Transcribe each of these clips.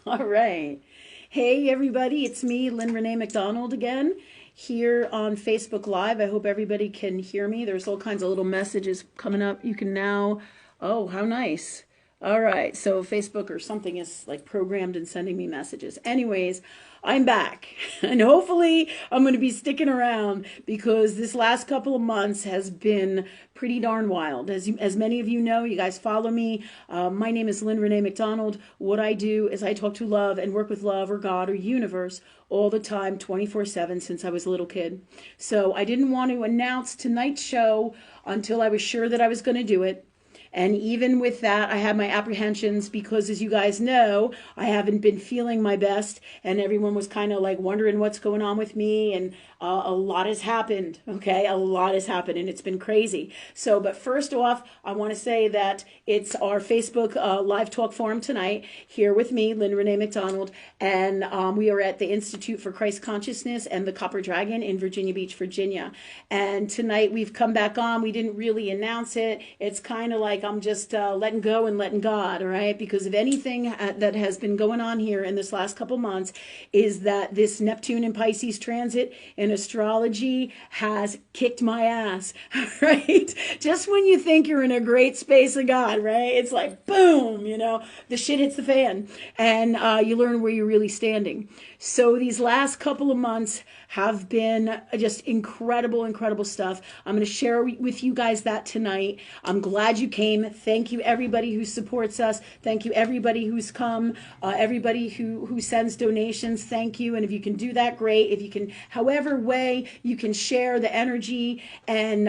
All right. Hey, everybody. It's me, Lynn Rene MacDonald, again, here on Facebook Live. I hope everybody can hear me. There's all kinds of little messages coming up. You can now. Oh, how nice. All right. So Facebook or something is like programmed and sending me messages. Anyways, I'm back. And hopefully I'm going to be sticking around because this last couple of months has been pretty darn wild. As many of you know, you guys follow me. My name is Lynn Rene MacDonald. What I do is I talk to love and work with love or God or universe all the time, 24/7, since I was a little kid. So I didn't want to announce tonight's show until I was sure that I was going to do it. And even with that, I had my apprehensions because, as you guys know, I haven't been feeling my best. And everyone was kind of like wondering what's going on with me. And a lot has happened, okay? A lot has happened, and it's been crazy. So, but first off, I want to say that it's our Facebook live talk forum tonight here with me, Lynn Rene MacDonald. And we are at the Institute for Christ Consciousness and the Copper Dragon in Virginia Beach, Virginia. And tonight we've come back on. We didn't really announce it. It's kind of like I'm just letting go and letting God, all right? Because of anything that has been going on here in this last couple months is that this Neptune and Pisces transit in astrology has kicked my ass, right? Just when you think you're in a great space of God, right? It's like, boom, the shit hits the fan and you learn where you're really standing. So these last couple of months have been just incredible, incredible stuff. I'm going to share with you guys that tonight. I'm glad you came. Thank you, everybody who supports us. Thank you, everybody who's come. Everybody who sends donations. Thank you. And if you can do that, great. If you can, however way you can share the energy and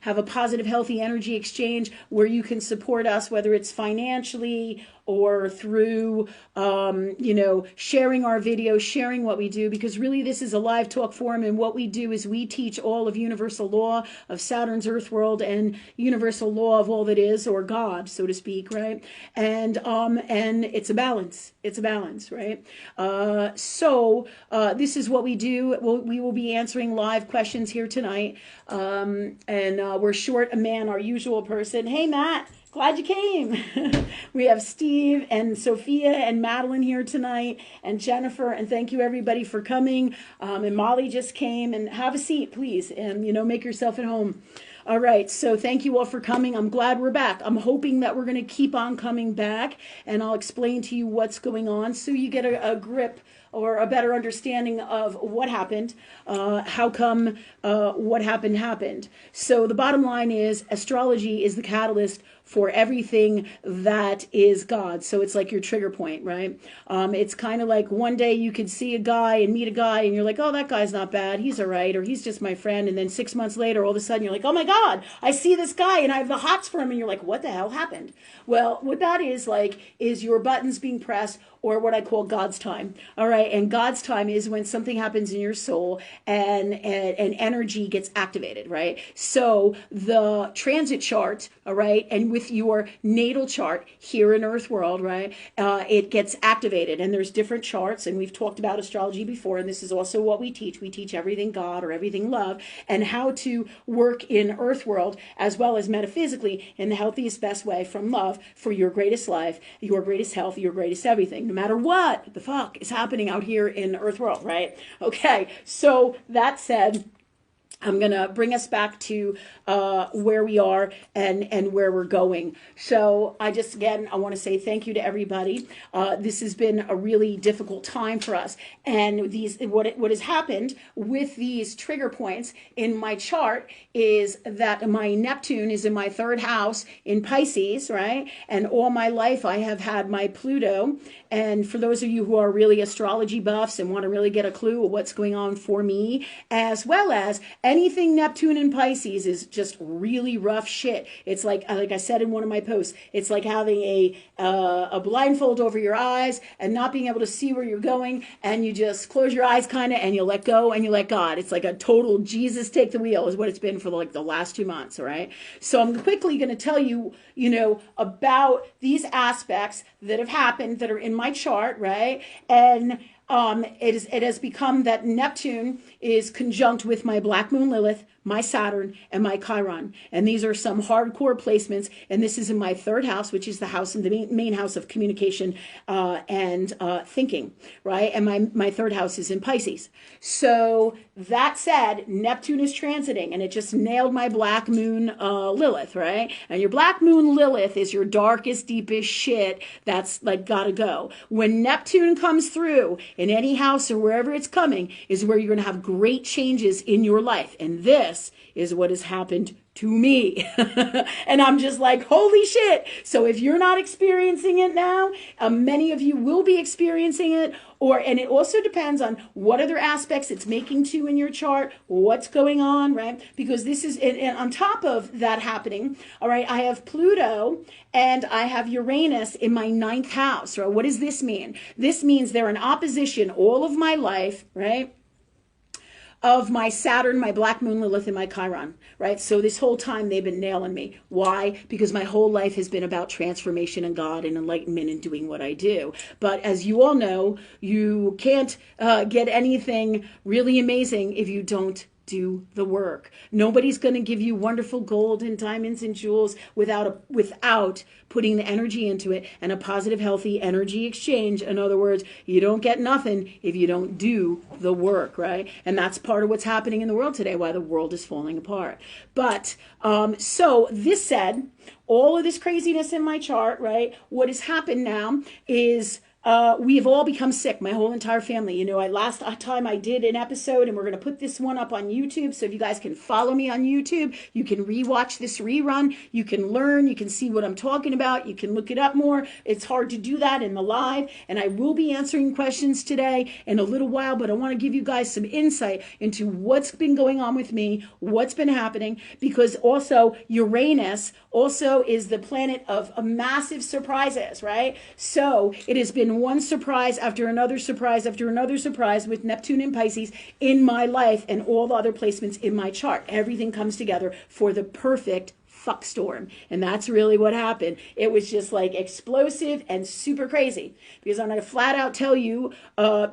have a positive, healthy energy exchange where you can support us, whether it's financially or through, sharing our videos, sharing what we do, because really this is a live talk forum, and what we do is we teach all of universal law of Saturn's Earth world and universal law of all that is, or God, so to speak, right? And it's a balance. It's a balance, right? So this is what we do. We will be answering live questions here tonight, and we're short a man, our usual person. Hey, Matt. Glad you came. We have Steve and Sophia and Madeline here tonight and Jennifer, and thank you everybody for coming. And Molly just came, and have a seat, please, and make yourself at home. All right, so thank you all for coming. I'm glad we're back. I'm hoping that we're going to keep on coming back, and I'll explain to you what's going on so you get a grip or a better understanding of what happened, how come what happened. So the bottom line is astrology is the catalyst for everything that is God. So it's like your trigger point, right? It's kind of like one day you could see a guy and meet a guy and you're like, oh, that guy's not bad. He's all right. Or he's just my friend. And then 6 months later, all of a sudden you're like, oh my God, I see this guy and I have the hots for him. And you're like, what the hell happened? Well, what that is like is your buttons being pressed, or what I call God's time. All right. And God's time is when something happens in your soul and energy gets activated, right? So the transit chart, all right, and with your natal chart here in Earth world, right, it gets activated. And there's different charts, and we've talked about astrology before, and this is also what we teach. We teach everything God or everything love, and how to work in Earth world as well as metaphysically in the healthiest, best way from love for your greatest life, your greatest health, your greatest everything, no matter what the fuck is happening out here in Earth world, right? Okay, so that said, I'm going to bring us back to where we are and where we're going. So I want to say thank you to everybody. This has been a really difficult time for us. And what has happened with these trigger points in my chart is that my Neptune is in my third house in Pisces, right? And all my life I have had my Pluto. And for those of you who are really astrology buffs and want to really get a clue of what's going on for me, as well as anything Neptune and Pisces is just really rough shit. It's like I said in one of my posts, it's like having a blindfold over your eyes and not being able to see where you're going, and you just close your eyes kind of and you let go and you let God. It's like a total Jesus take the wheel is what it's been for like the last 2 months, all right? So I'm quickly going to tell you, about these aspects that have happened that are in my chart, right? And it has become that Neptune is conjunct with my Black Moon Lilith, my Saturn, and my Chiron. And these are some hardcore placements. And this is in my third house, which is the house in the main house of communication and thinking, right? And my third house is in Pisces. So that said, Neptune is transiting, and it just nailed my black moon Lilith, right? And your black moon Lilith is your darkest, deepest shit that's like gotta go. When Neptune comes through in any house or wherever it's coming is where you're gonna have great changes in your life. And this is what has happened to me. And I'm just like, holy shit. So if you're not experiencing it now, many of you will be experiencing it. And it also depends on what other aspects it's making to in your chart, what's going on, right? Because this is, and on top of that happening, all right, I have Pluto and I have Uranus in my 9th house, right? What does this mean? This means they're in opposition all of my life, right? Of my Saturn, my black moon Lilith, and my Chiron, right? So this whole time they've been nailing me. Why? Because my whole life has been about transformation and God and enlightenment and doing what I do. But as you all know, you can't get anything really amazing if you don't do the work. Nobody's going to give you wonderful gold and diamonds and jewels without putting the energy into it and a positive, healthy energy exchange. In other words, you don't get nothing if you don't do the work, right? And that's part of what's happening in the world today, why the world is falling apart. But so this said, all of this craziness in my chart, right? What has happened now is we have all become sick, my whole entire family. You know, last time I did an episode, and we're going to put this one up on YouTube. So if you guys can follow me on YouTube, you can rewatch this rerun. You can learn. You can see what I'm talking about. You can look it up more. It's hard to do that in the live. And I will be answering questions today in a little while, but I want to give you guys some insight into what's been going on with me, what's been happening, because also Uranus also is the planet of massive surprises, right? So it has been one surprise after another surprise after another surprise with Neptune and Pisces in my life and all the other placements in my chart. Everything comes together for the perfect fuck storm. And that's really what happened. It was just like explosive and super crazy. Because I'm going to flat out tell you,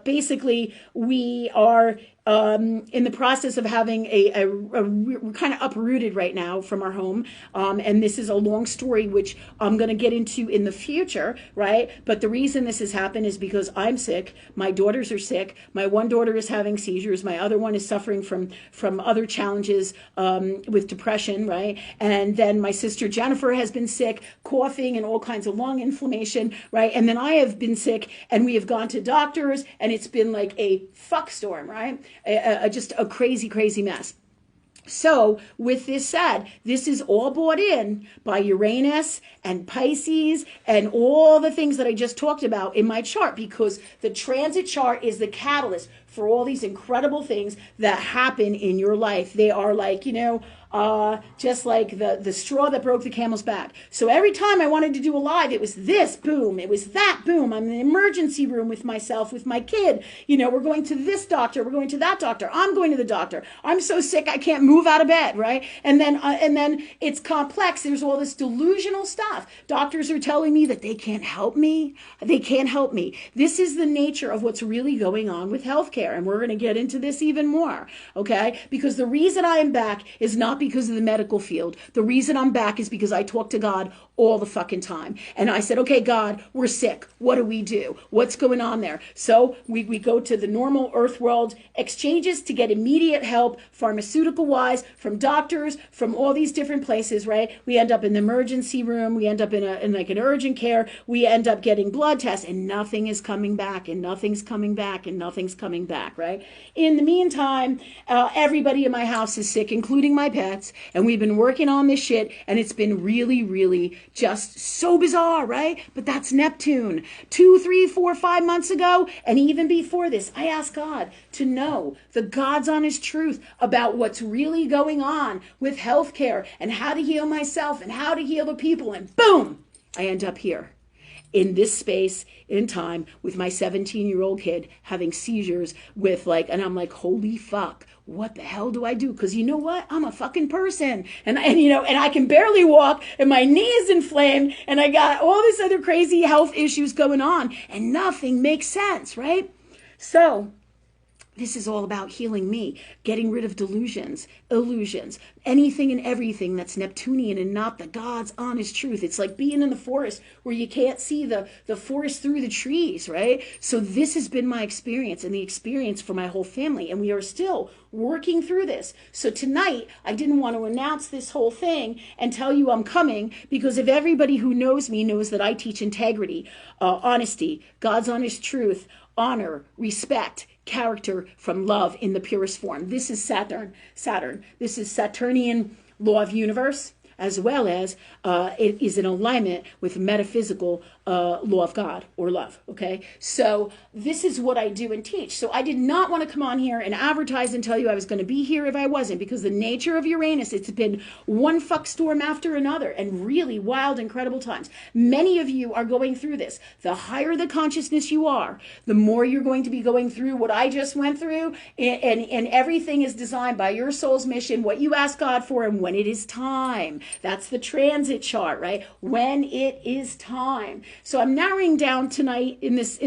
basically, we are in the process of having we're kind of uprooted right now from our home. And this is a long story, which I'm going to get into in the future, right? But the reason this has happened is because I'm sick. My daughters are sick. My one daughter is having seizures. My other one is suffering from other challenges with depression, right? And then my sister Jennifer has been sick, coughing and all kinds of lung inflammation, right? And then I have been sick, and we have gone to doctors, and it's been like a fuck storm, right? Just a crazy, crazy mess. So with this said, this is all brought in by Uranus and Pisces and all the things that I just talked about in my chart, because the transit chart is the catalyst for all these incredible things that happen in your life. They are like, you know, just like the straw that broke the camel's back. So every time I wanted to do a live, it was this, boom, it was that, boom. I'm in the emergency room with myself, with my kid. You know, we're going to this doctor, we're going to that doctor. I'm going to the doctor. I'm so sick I can't move out of bed, right? And then it's complex. There's all this delusional stuff. Doctors are telling me that they can't help me. They can't help me. This is the nature of what's really going on with healthcare, and we're going to get into this even more, okay? Because the reason I am back is not because of the medical field. The reason I'm back is because I talk to God all the fucking time. And I said, okay, God, we're sick. What do we do? What's going on there? So we go to the normal earth world exchanges to get immediate help, pharmaceutical wise, from doctors, from all these different places, right? We end up in the emergency room. We end up in like an urgent care. We end up getting blood tests, and nothing is coming back, and nothing's coming back, and nothing's coming back, right? In the meantime, everybody in my house is sick, including my pets. And we've been working on this shit, and it's been really, really just so bizarre, right? But that's Neptune. 2, 3, 4, 5 months ago, and even before this, I asked God to know the God's honest truth about what's really going on with healthcare and how to heal myself and how to heal the people. And boom, I end up here in this space, in time, with my 17-year-old kid having seizures with and I'm like, holy fuck, what the hell do I do? Because you know what? I'm a fucking person. And I can barely walk, and my knee is inflamed, and I got all this other crazy health issues going on, and nothing makes sense, right? So This is all about healing me, getting rid of delusions, illusions, anything and everything that's Neptunian and not the God's honest truth. It's like being in the forest where you can't see the forest through the trees, right? So this has been my experience and the experience for my whole family. And we are still working through this. So tonight, I didn't want to announce this whole thing and tell you I'm coming, because if everybody who knows me knows that I teach integrity, honesty, God's honest truth, honor, respect, character from love in the purest form. This is Saturn. This is Saturnian law of universe, as well as it is in alignment with metaphysical law of God or love. Okay, so this is what I do and teach. So I did not want to come on here and advertise and tell you I was going to be here if I wasn't, because the nature of Uranus, it's been one fuck storm after another and really wild, incredible times. Many of you are going through this. The higher the consciousness you are, the more you're going to be going through what I just went through, and everything is designed by your soul's mission, what you ask God for, and when it is time. That's the transit chart, right? When it is time. So I'm narrowing down tonight in this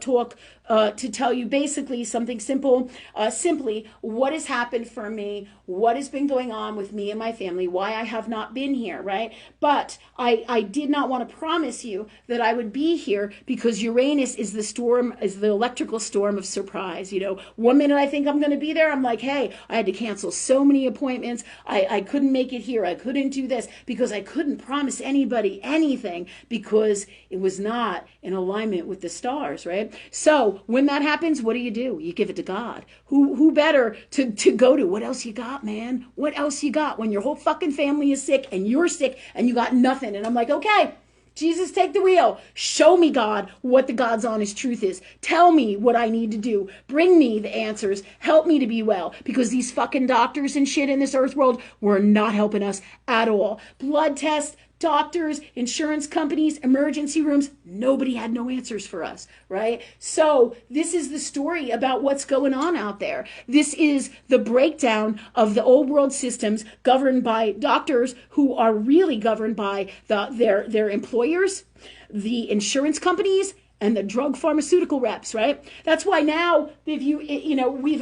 talk to tell you basically something simple, simply what has happened for me, what has been going on with me and my family, why I have not been here, right? But I did not want to promise you that I would be here, because Uranus is the storm, is the electrical storm of surprise. You know, one minute I think I'm going to be there, I'm like, hey, I had to cancel so many appointments, I couldn't make it here, I couldn't do this, because I couldn't promise anybody anything, because it was not in alignment with the stars, right? So when that happens, what do? You give it to God. Who better to go to? What else you got, man? What else you got when your whole fucking family is sick and you're sick and you got nothing? And I'm like, okay, Jesus, take the wheel. Show me, God, what the God's honest truth is. Tell me what I need to do. Bring me the answers. Help me to be well, because these fucking doctors and shit in this earth world were not helping us at all. Blood tests, doctors, insurance companies, emergency rooms, nobody had no answers for us, right? So this is the story about what's going on out there. This is the breakdown of the old world systems governed by doctors who are really governed by their employers, the insurance companies, and the drug pharmaceutical reps, right? That's why now, if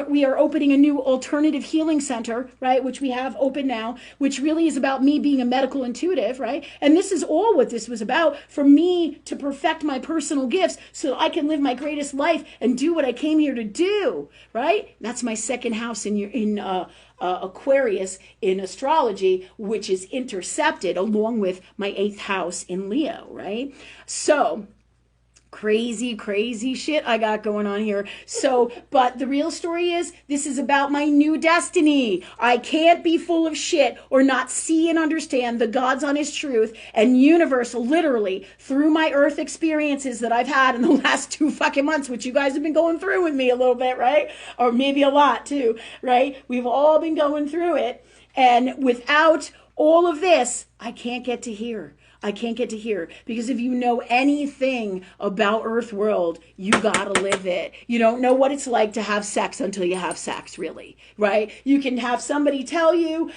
we are opening a new alternative healing center, right? Which we have open now, which really is about me being a medical intuitive, right? And this is all what this was about, for me to perfect my personal gifts so that I can live my greatest life and do what I came here to do, right? That's my second house in Aquarius in astrology, which is intercepted along with my 8th house in Leo, right? So crazy shit I got going on here. So, but the real story is, this is about my new destiny. I can't be full of shit or not see and understand the God's honest truth and universe, literally through my earth experiences that I've had in the last 2 fucking months, which you guys have been going through with me a little bit, right? Or maybe a lot too, right? We've all been going through it. And without all of this, I can't get to here. I can't get to here, because if you know anything about Earth world, you gotta live it. You don't know what it's like to have sex until you have sex, really, right? You can have somebody tell you,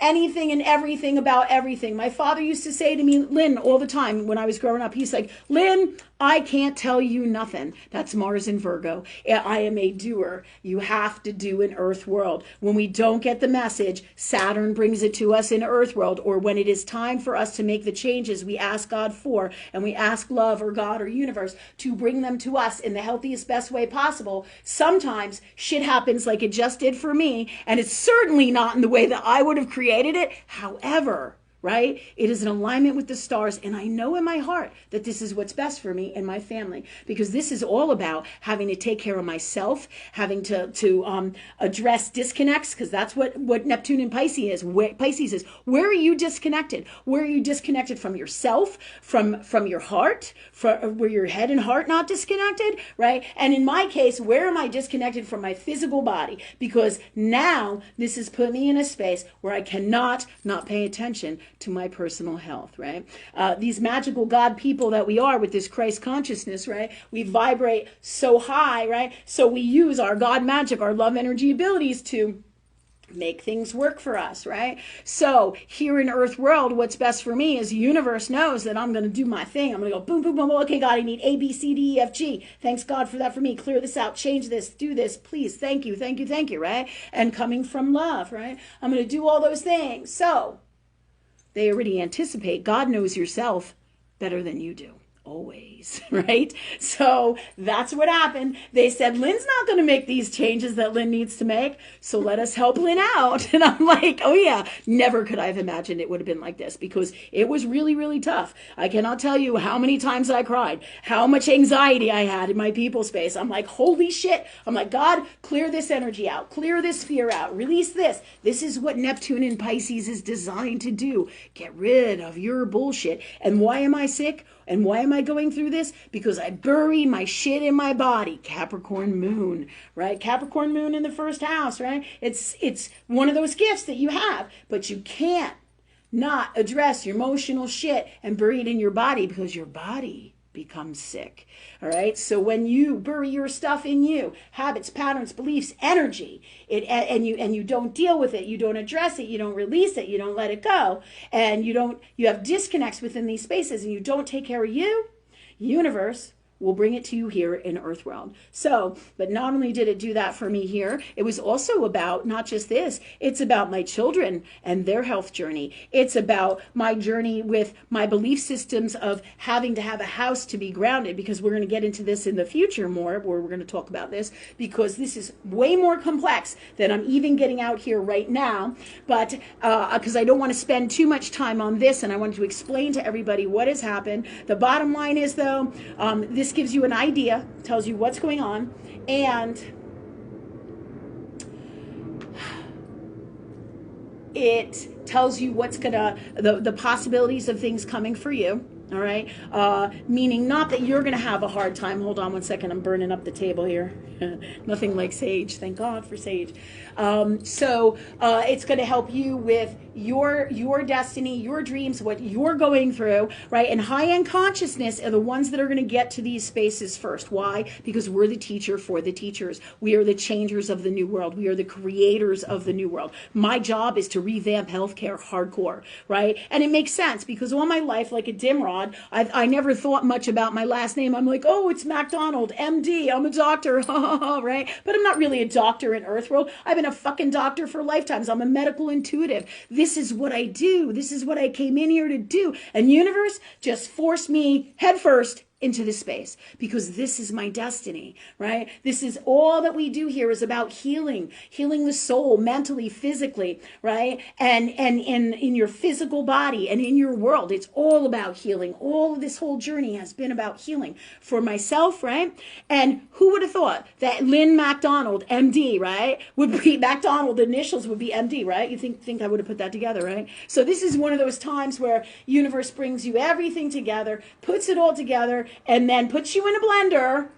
anything and everything about everything. My father used to say to me, Lynn, all the time when I was growing up, he's like, Lynn, I can't tell you nothing. That's Mars in Virgo. I am a doer. You have to do in Earth world. When we don't get the message, Saturn brings it to us in Earth world, or when it is time for us to make the changes we ask God for, and we ask love or God or universe to bring them to us in the healthiest, best way possible. Sometimes shit happens like it just did for me, and it's certainly not in the way that I would have created it. However, right? It is in alignment with the stars, and I know in my heart that this is what's best for me and my family, because this is all about having to take care of myself, having to address disconnects, because that's what Neptune and Pisces is. Where are you disconnected? Where are you disconnected from yourself, from your heart, where your head and heart not disconnected, right? And in my case, where am I disconnected from my physical body? Because now this has put me in a space where I cannot not pay attention to my personal health, right? These magical God people that we are with this Christ consciousness, right? We vibrate so high, right? So we use our God magic, our love energy abilities to make things work for us, right? So here in Earth world, what's best for me is the universe knows that I'm going to do my thing. I'm going to go boom, boom, boom. Okay, God, I need A, B, C, D, E, F, G. Thanks God for that for me. Clear this out, change this, do this, please. Thank you, thank you, thank you, right? And coming from love, right? I'm going to do all those things. So they already anticipate. God knows yourself better than you do. Always, right? So that's what happened. They said, Lynn's not going to make these changes that Lynn needs to make, so let us help Lynn out. And I'm like, oh yeah, never could I have imagined it would have been like this, because it was really, really tough. I cannot tell you how many times I cried, how much anxiety I had in my people space. I'm like, holy shit. I'm like, God, clear this energy out, clear this fear out, release this. This is what Neptune in Pisces is designed to do. Get rid of your bullshit. And why am I sick? And why am I going through this? Because I bury my shit in my body. Capricorn moon, right? Capricorn moon in the first house, right? It's one of those gifts that you have, but you can't not address your emotional shit and bury it in your body, because your body becomes sick. All right. So when you bury your stuff in you, habits, patterns, beliefs, energy, and you don't deal with it, you don't address it, you don't release it, you don't let it go, and you have disconnects within these spaces, and you don't take care of you, universe will bring it to you here in Earth World. So, but not only did it do that for me here, it was also about not just this, it's about my children and their health journey. It's about my journey with my belief systems of having to have a house to be grounded, because we're going to get into this in the future more, where we're going to talk about this, because this is way more complex than I'm even getting out here right now. But because I don't want to spend too much time on this, and I wanted to explain to everybody what has happened. The bottom line is, though, this gives you an idea, tells you what's going on, and it tells you what's the possibilities of things coming for you. All right. Meaning not that you're going to have a hard time. Hold on one second. I'm burning up the table here. Nothing like sage. Thank God for sage. So it's going to help you with your destiny, your dreams, what you're going through, right? And high-end consciousness are the ones that are going to get to these spaces first. Why? Because we're the teacher for the teachers. We are the changers of the new world. We are the creators of the new world. My job is to revamp healthcare hardcore, right? And it makes sense, because all my life, like a dimrod, I never thought much about my last name. I'm like, oh, it's MacDonald, MD. I'm a doctor, right? But I'm not really a doctor in Earth World. I've been a fucking doctor for lifetimes. I'm a medical intuitive. This is what I do. This is what I came in here to do. And universe just forced me headfirst into this space, because this is my destiny, right? This is all that we do here is about healing the soul, mentally, physically, right? And in your physical body and in your world, it's all about healing. All of this whole journey has been about healing for myself, right? And who would have thought that Lynn MacDonald, MD, right, would be MacDonald, the initials would be MD, right? You think I would have put that together, right? So this is one of those times where universe brings you everything together, puts it all together, and then puts you in a blender,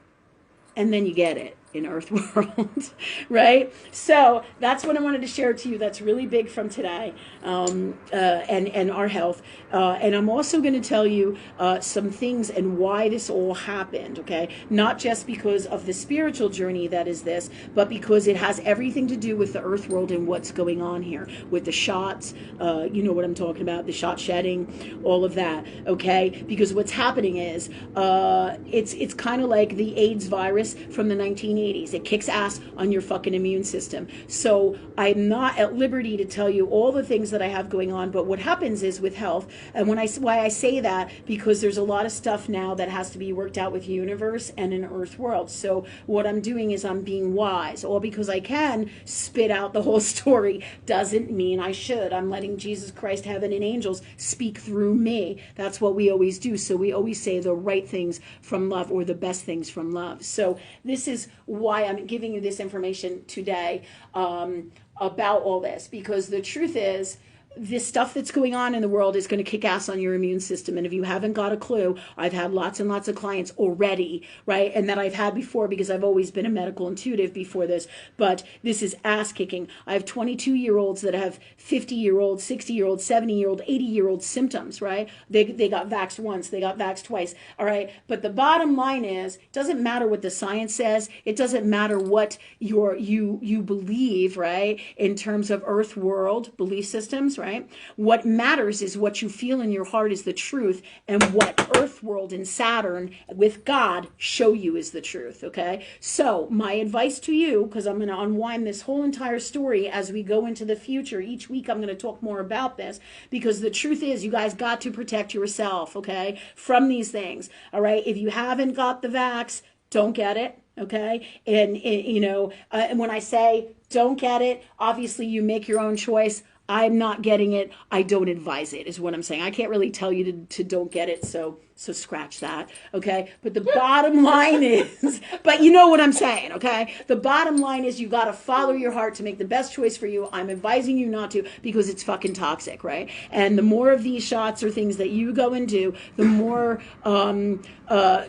and then you get it in Earth World, right? So that's what I wanted to share to you. That's really big from today, and our health. And I'm also going to tell you some things and why this all happened, okay? Not just because of the spiritual journey that is this, but because it has everything to do with the Earth World and what's going on here with the shots. You know what I'm talking about, the shot shedding, all of that, okay? Because what's happening is it's kind of like the AIDS virus from the 1980s. It kicks ass on your fucking immune system. So I'm not at liberty to tell you all the things that I have going on, but what happens is with health, and why I say that, because there's a lot of stuff now that has to be worked out with universe and an Earth World. So what I'm doing is I'm being wise. All because I can spit out the whole story doesn't mean I should. I'm letting Jesus Christ, heaven, and angels speak through me. That's what we always do. So we always say the right things from love, or the best things from love. So this is why I'm giving you this information today about all this, because the truth is, this stuff that's going on in the world is going to kick ass on your immune system. And if you haven't got a clue, I've had lots and lots of clients already, right? And that I've had before because I've always been a medical intuitive before this, but this is ass kicking. I have 22-year-olds that have 50-year-old, 60-year-old, 70-year-old, 80-year-old symptoms, right? They got vaxxed once, they got vaxxed twice, all right? But the bottom line is, it doesn't matter what the science says. It doesn't matter what you believe, right? In terms of earth world belief systems, right? What matters is what you feel in your heart is the truth, and what earth world and Saturn with God show you is the truth, okay? So my advice to you, because I'm going to unwind this whole entire story as we go into the future. Each week I'm going to talk more about this, because the truth is you guys got to protect yourself, okay, from these things, all right? If you haven't got the vax, don't get it. Okay. And and when I say don't get it, obviously you make your own choice. I'm not getting it. I don't advise it, is what I'm saying. I can't really tell you to don't get it. So scratch that, okay? But the bottom line is, but you know what I'm saying, okay? The bottom line is you got to follow your heart to make the best choice for you. I'm advising you not to, because it's fucking toxic, right? And the more of these shots or things that you go and do, the more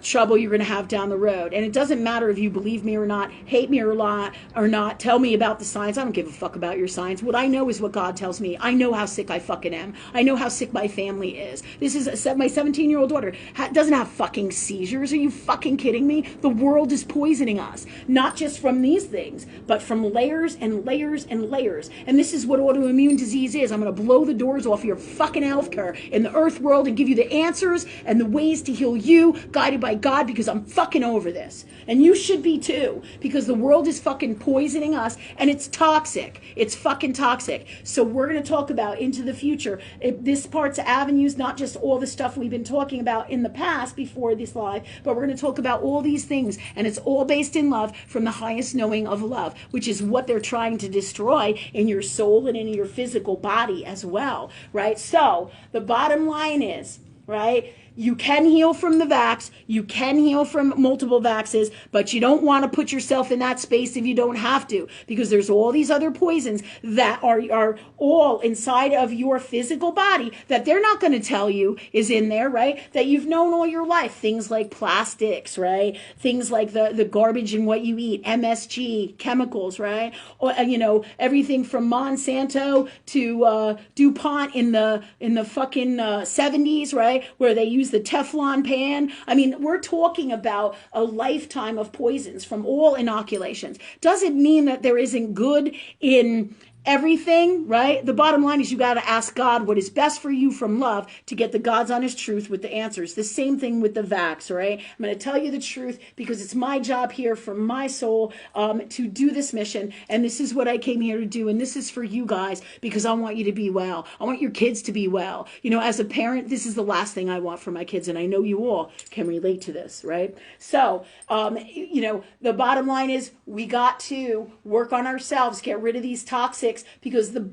trouble you're going to have down the road. And it doesn't matter if you believe me or not, hate me or not, tell me about the science. I don't give a fuck about your science. What I know is what God tells me. I know how sick I fucking am. I know how sick my family is. This is my 17-year-old daughter doesn't have fucking seizures. Are you fucking kidding me? The world is poisoning us, not just from these things, but from layers and layers and layers. And this is what autoimmune disease is. I'm going to blow the doors off your fucking healthcare in the earth world and give you the answers and the ways to heal you, guided by God, because I'm fucking over this. And you should be too, because the world is fucking poisoning us, and it's toxic. It's fucking toxic. So we're going to talk about into the future, this part's avenues, not just all the stuff we've been talking about in the past before this live, but we're going to talk about all these things, and it's all based in love, from the highest knowing of love, which is what they're trying to destroy in your soul and in your physical body as well, right? So the bottom line is, right, you can heal from the vax, you can heal from multiple vaxes, but you don't want to put yourself in that space if you don't have to, because there's all these other poisons that are all inside of your physical body that they're not going to tell you is in there, right? That you've known all your life. Things like plastics, right? Things like the garbage in what you eat, MSG, chemicals, right? Or, everything from Monsanto to DuPont in the fucking 70s, right? Where they use the Teflon pan. I mean, we're talking about a lifetime of poisons from all inoculations. Doesn't mean that there isn't good in everything, right? The bottom line is you got to ask God what is best for you from love to get the God's honest truth with the answers. The same thing with the vax, right? I'm going to tell you the truth because it's my job here from my soul to do this mission. And this is what I came here to do. And this is for you guys because I want you to be well. I want your kids to be well. As a parent, this is the last thing I want for my kids. And I know you all can relate to this, right? So, the bottom line is we got to work on ourselves, get rid of these toxics, because the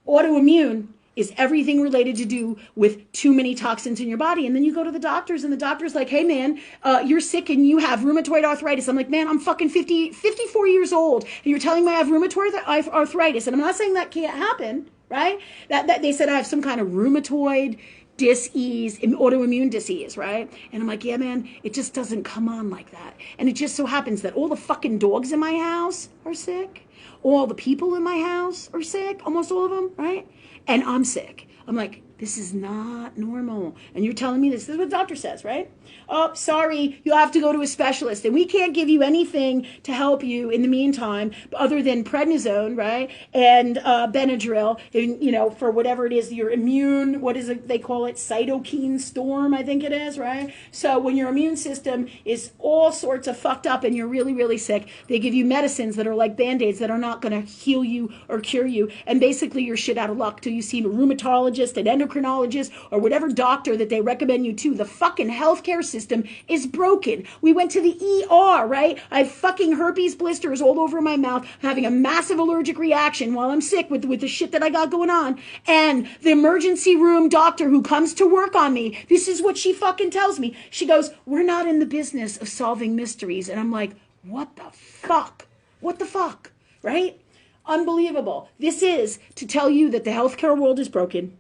autoimmune is everything related to do with too many toxins in your body. And then you go to the doctors and the doctor's like, hey man, you're sick and you have rheumatoid arthritis. I'm like, man, I'm fucking 54 years old and you're telling me I have rheumatoid arthritis. And I'm not saying that can't happen, right? That they said I have some kind of rheumatoid dis-ease, autoimmune disease, right? And I'm like, yeah, man, it just doesn't come on like that. And it just so happens that all the fucking dogs in my house are sick. All the people in my house are sick, almost all of them, right? And I'm sick. I'm like, this is not normal. And you're telling me this is what the doctor says, right? Oh, sorry, you'll have to go to a specialist. And we can't give you anything to help you in the meantime, other than prednisone, right? And Benadryl, and, for whatever it is, your immune, what is it they call it? Cytokine storm, I think it is, right? So when your immune system is all sorts of fucked up and you're really, really sick, they give you medicines that are like Band-Aids that are not going to heal you or cure you. And basically you're shit out of luck till you see a rheumatologist, an endocrinologist, or whatever doctor that they recommend you to. The fucking healthcare system is broken. We went to the ER, right? I have fucking herpes blisters all over my mouth. I'm having a massive allergic reaction while I'm sick with the shit that I got going on. And the emergency room doctor who comes to work on me, this is what she fucking tells me. She goes, we're not in the business of solving mysteries. And I'm like, what the fuck? What the fuck? Right? Unbelievable. This is to tell you that the healthcare world is broken.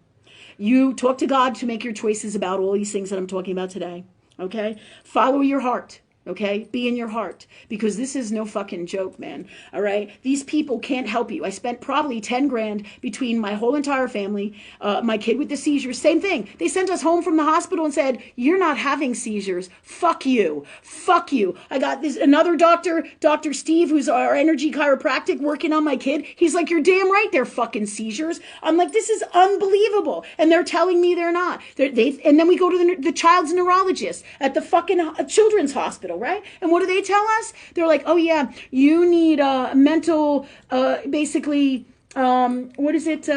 You talk to God to make your choices about all these things that I'm talking about today. Okay? Follow your heart. Okay? Be in your heart. Because this is no fucking joke, man. All right? These people can't help you. I spent probably 10 grand between my whole entire family, my kid with the seizures. Same thing. They sent us home from the hospital and said, you're not having seizures. Fuck you. Fuck you. I got this another doctor, Dr. Steve, who's our energy chiropractic, working on my kid. He's like, you're damn right they're fucking seizures. I'm like, this is unbelievable. And they're telling me they're not. And then we go to the child's neurologist at the fucking children's hospital. Right? And what do they tell us? They're like, oh yeah, you need mental, basically, what is it?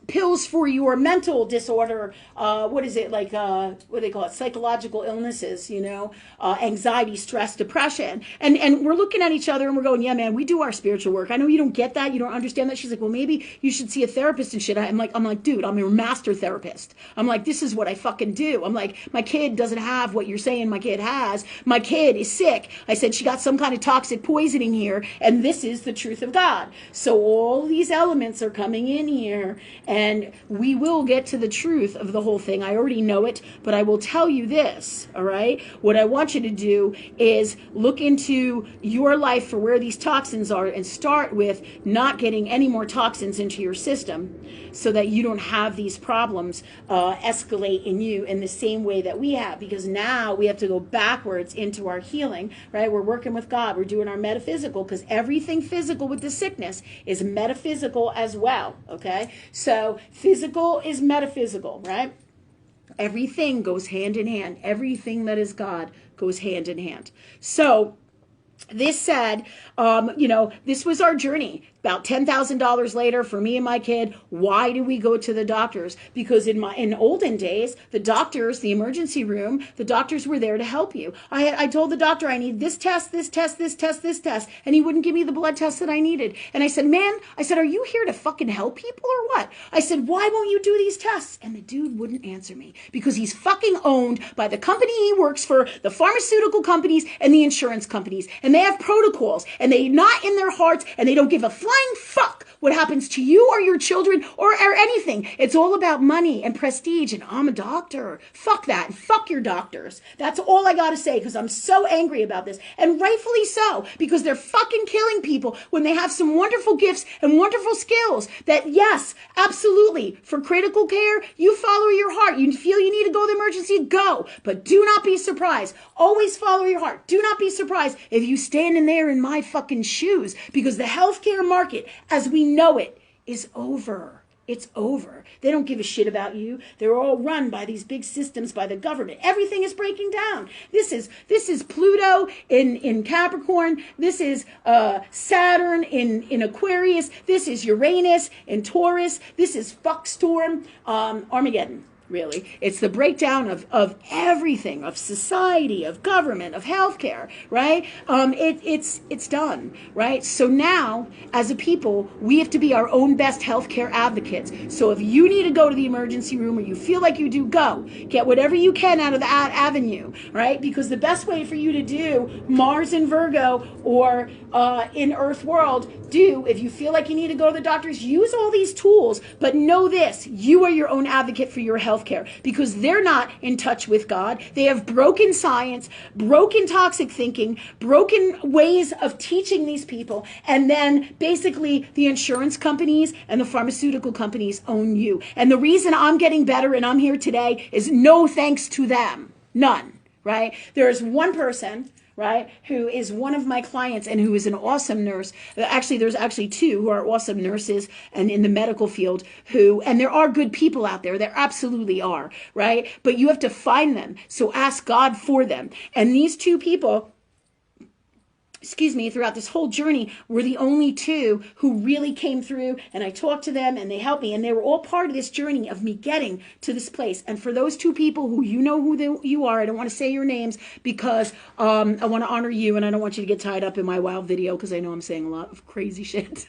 Pills for your mental disorder. What is it? Like, what do they call it? Psychological illnesses, you know, anxiety, stress, depression. And we're looking at each other and we're going, yeah, man, we do our spiritual work. I know you don't get that. You don't understand that. She's like, well, maybe you should see a therapist and shit. I'm like, dude, I'm your master therapist. I'm like, this is what I fucking do. I'm like, my kid doesn't have what you're saying my kid has. My kid is sick. I said, she got some kind of toxic poisoning here. And this is the truth of God. So all these elements are coming in here. And we will get to the truth of the whole thing. I already know it, but I will tell you this, all right? What I want you to do is look into your life for where these toxins are and start with not getting any more toxins into your system so that you don't have these problems escalate in you in the same way that we have, because now we have to go backwards into our healing, right? We're working with God. We're doing our metaphysical, because everything physical with the sickness is metaphysical as well, okay? So physical is metaphysical, right? Everything goes hand in hand. Everything that is God goes hand in hand. So this said, this was our journey. About $10,000 later for me and my kid. Why do we go to the doctors? Because in olden days, the doctors, the emergency room, the doctors were there to help you. I told the doctor I need this test, this test, this test, this test, and he wouldn't give me the blood test that I needed. And I said, are you here to fucking help people or what? I said, why won't you do these tests? And the dude wouldn't answer me because he's fucking owned by the company he works for, the pharmaceutical companies and the insurance companies. And they have protocols and they're not in their hearts and they don't give a flying fuck what happens to you or your children or anything. It's all about money and prestige, and I'm a doctor. Fuck that. And fuck your doctors. That's all I gotta say, because I'm so angry about this. And rightfully so, because they're fucking killing people when they have some wonderful gifts and wonderful skills that, yes, absolutely, for critical care, you follow your heart. You feel you need to go to the emergency, go. But do not be surprised. Always follow your heart. Do not be surprised if you stand in there in my fucking shoes, because the healthcare market, as we know it, is over. It's over. They don't give a shit about you. They're all run by these big systems, by the government. Everything is breaking down. This is Pluto in Capricorn. This is Saturn in Aquarius. This is Uranus in Taurus. This is Fuckstorm, Armageddon. Really, it's the breakdown of everything, of society, of government, of healthcare, right? It's done, right? So now, as a people, we have to be our own best healthcare advocates. So if you need to go to the emergency room, or you feel like you do, go. Get whatever you can out of that avenue, right? Because the best way for you to do Mars in Virgo or in Earth world, if you feel like you need to go to the doctors, use all these tools, but know this: you are your own advocate for your health care, because they're not in touch with God. They have broken science, broken toxic thinking, broken ways of teaching these people, and then basically the insurance companies and the pharmaceutical companies own you. And the reason I'm getting better and I'm here today is no thanks to them. None, right? There's one person, right, who is one of my clients and who is an awesome nurse. Actually, there's actually two who are awesome nurses and in the medical field and there are good people out there. There absolutely are, right? But you have to find them. So ask God for them. And these two people, throughout this whole journey, were the only two who really came through, and I talked to them and they helped me, and they were all part of this journey of me getting to this place. And for those two people who you know who you are, I don't want to say your names because I want to honor you and I don't want you to get tied up in my wild video, because I know I'm saying a lot of crazy shit.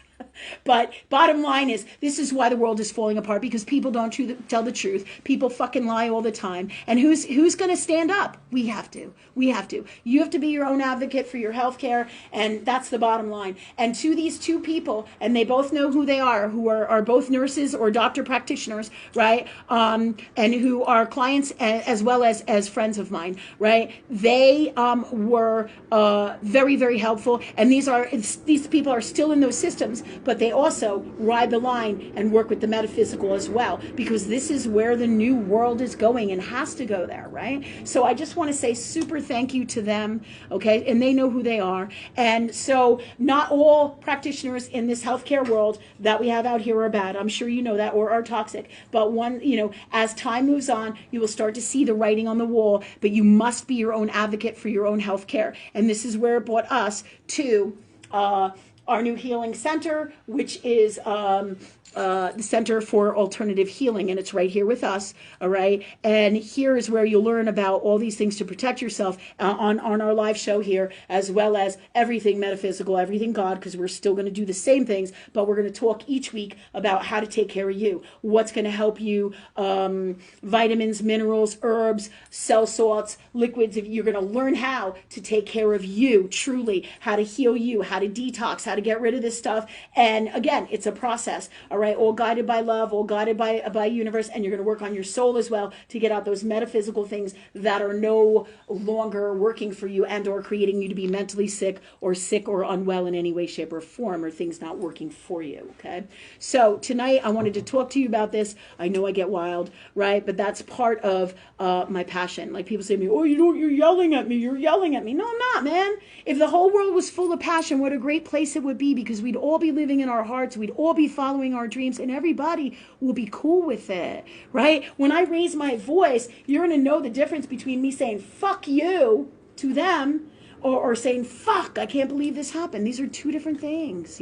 But bottom line is, this is why the world is falling apart, because people don't tell the truth. People fucking lie all the time. And who's going to stand up? We have to. We have to. You have to be your own advocate for your health care, and that's the bottom line. And to these two people, and they both know who they are, who are both nurses or doctor practitioners, right? And who are clients as well as friends of mine, right? They were very, very helpful. And these people are still in those systems, but they also ride the line and work with the metaphysical as well, because this is where the new world is going and has to go there, right? So I just want to say super thank you to them, okay? And they know who they are. And so not all practitioners in this healthcare world that we have out here are bad. I'm sure you know that, or are toxic. But as time moves on, you will start to see the writing on the wall, but you must be your own advocate for your own healthcare. And this is where it brought us to our new healing center, which is the Center for Alternative Healing, and it's right here with us, all right? And here is where you'll learn about all these things to protect yourself on our live show here, as well as everything metaphysical, everything God, because we're still going to do the same things, but we're going to talk each week about how to take care of you, what's going to help you, vitamins, minerals, herbs, cell salts, liquids. You're going to learn how to take care of you, truly, how to heal you, how to detox, how to get rid of this stuff. And again, it's a process, all right, all guided by love, all guided by universe, and you're going to work on your soul as well to get out those metaphysical things that are no longer working for you and or creating you to be mentally sick or unwell in any way, shape, or form, or things not working for you, okay? So tonight I wanted to talk to you about this. I know I get wild, right? But that's part of my passion. Like people say to me, oh, you're yelling at me. You're yelling at me. No, I'm not, man. If the whole world was full of passion, what a great place it would be, because we'd all be living in our hearts. We'd all be following our dreams, and everybody will be cool with it, right? When I raise my voice, you're going to know the difference between me saying fuck you to them or saying fuck, I can't believe this happened. These are two different things,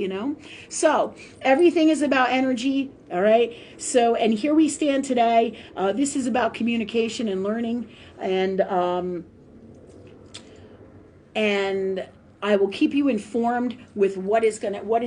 So everything is about energy, all right? So, and here we stand today. This is about communication and learning, and I will keep you informed with what is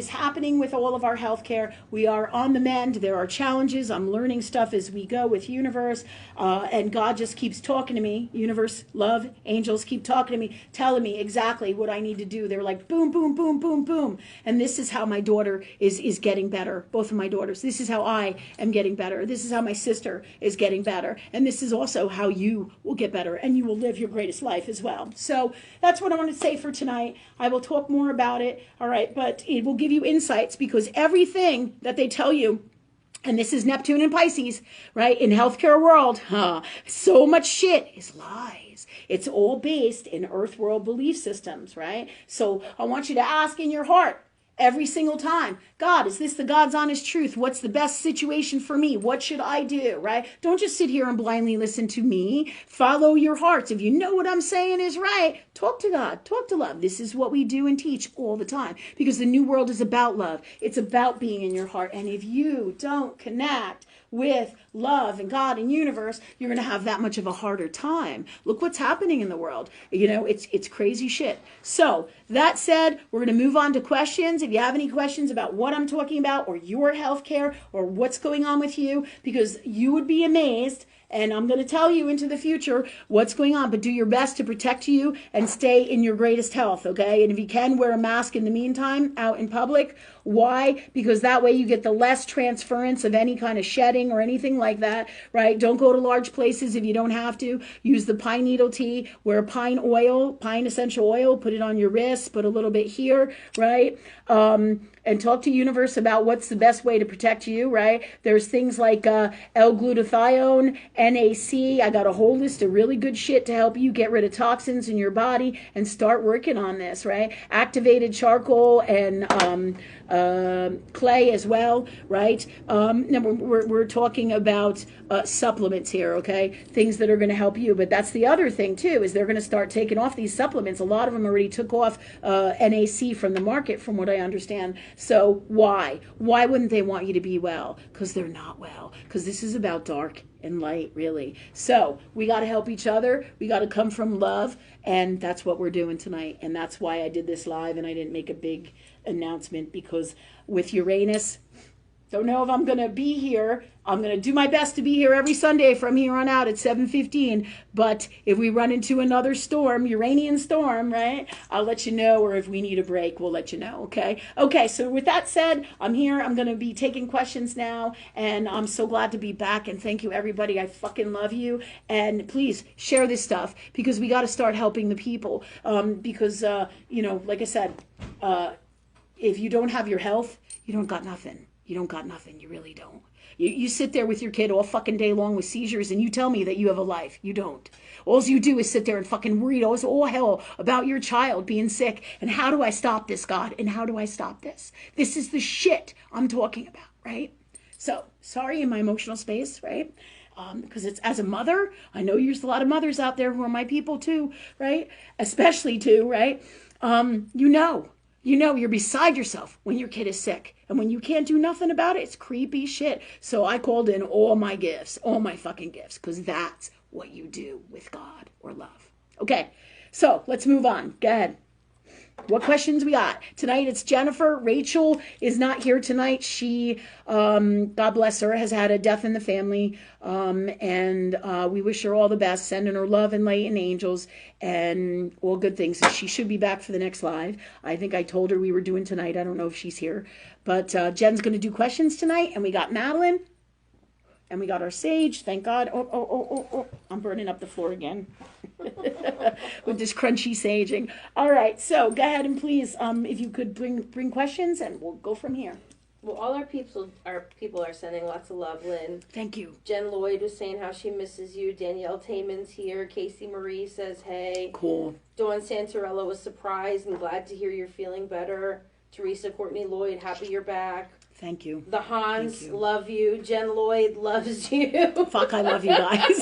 happening with all of our healthcare. We are on the mend. There are challenges. I'm learning stuff as we go with universe, and God just keeps talking to me. Universe, love, angels keep talking to me, telling me exactly what I need to do. They're like boom, boom, boom, boom, boom. And this is how my daughter is getting better. Both of my daughters. This is how I am getting better. This is how my sister is getting better. And this is also how you will get better, and you will live your greatest life as well. So that's what I want to say for tonight. I will talk more about it, all right, but it will give you insights, because everything that they tell you, and this is Neptune and Pisces, right, in healthcare world, so much shit is lies. It's all based in earth world belief systems, right? So I want you to ask in your heart, every single time, God, is this the God's honest truth? What's the best situation for me? What should I do, right? Don't just sit here and blindly listen to me. Follow your hearts. If you know what I'm saying is right, talk to God, talk to love. This is what we do and teach all the time, because the new world is about love. It's about being in your heart. And if you don't connect with love and God and universe, you're going to have that much of a harder time. Look what's happening in the world. It's crazy shit. So that said, we're going to move on to questions. If you have any questions about what I'm talking about, or your healthcare, or what's going on with you, because you would be amazed, and I'm going to tell you into the future what's going on, but do your best to protect you and stay in your greatest health, okay? And if you can, wear a mask in the meantime out in public. Why? Because that way you get the less transference of any kind of shedding or anything like that, right? Don't go to large places if you don't have to. Use the pine needle tea, wear pine essential oil, put it on your wrists, put a little bit here, right? And talk to universe about what's the best way to protect you, right? There's things like L-glutathione, NAC. I got a whole list of really good shit to help you get rid of toxins in your body and start working on this, right? Activated charcoal and clay as well, right? We're talking about supplements here, okay? Things that are going to help you. But that's the other thing too, is they're going to start taking off these supplements. A lot of them already took off NAC from the market, from what I understand. So why? Why wouldn't they want you to be well? Because they're not well. Because this is about dark and light, really. So we got to help each other. We got to come from love, and that's what we're doing tonight. And that's why I did this live, and I didn't make a big announcement, because with Uranus, don't know if I'm going to be here. I'm going to do my best to be here every Sunday from here on out at 7:15. But if we run into another storm, Uranian storm, right, I'll let you know. Or if we need a break, we'll let you know, okay? Okay, so with that said, I'm here. I'm going to be taking questions now. And I'm so glad to be back. And thank you, everybody. I fucking love you. And please share this stuff, because we got to start helping the people. Because, like I said, if you don't have your health, you don't got nothing. You don't got nothing. You really don't. You sit there with your kid all fucking day long with seizures, and you tell me that you have a life. You don't. All you do is sit there and fucking worry all hell about your child being sick. And how do I stop this, God? And how do I stop this? This is the shit I'm talking about, right? So, sorry in my emotional space, right? Because it's, as a mother, I know there's a lot of mothers out there who are my people too, right? Especially too, right? You're beside yourself when your kid is sick. And when you can't do nothing about it, it's creepy shit. So I called in all my gifts, all my fucking gifts, because that's what you do with God or love. Okay, so let's move on. Go ahead. What questions we got? Tonight it's Jennifer. Rachel is not here tonight. She, God bless her, has had a death in the family. And we wish her all the best, sending her love and light and angels and all good things. She should be back for the next live. I think I told her we were doing tonight. I don't know if she's here. But Jen's going to do questions tonight. And we got Madeline. And we got our sage. Thank God. Oh. I'm burning up the floor again. With this crunchy saging. All right, so go ahead and please, if you could bring questions, and we'll go from here. Well, all our people are sending lots of love, Lynn. Thank you. Jen Lloyd was saying how she misses you. Danielle Tayman's here. Casey Marie says, hey. Cool. Dawn Santarella was surprised and glad to hear you're feeling better. Teresa Courtney Lloyd, happy you're back. Thank you. The Hans, love you. Jen Lloyd loves you. Fuck, I love you guys.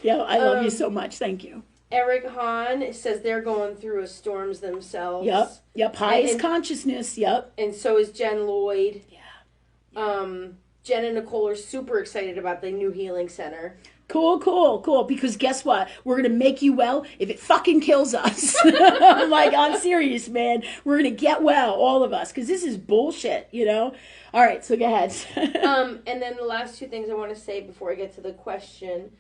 Yeah, I love you so much. Thank you. Eric Hahn says they're going through a storms themselves. Yep. Highest consciousness. Yep. And so is Jen Lloyd. Yeah. Jen and Nicole are super excited about the new healing center. Cool. Because guess what? We're going to make you well if it fucking kills us. I'm like, I'm serious, man. We're going to get well, all of us, because this is bullshit, All right, so go ahead. And then the last two things I want to say before I get to the question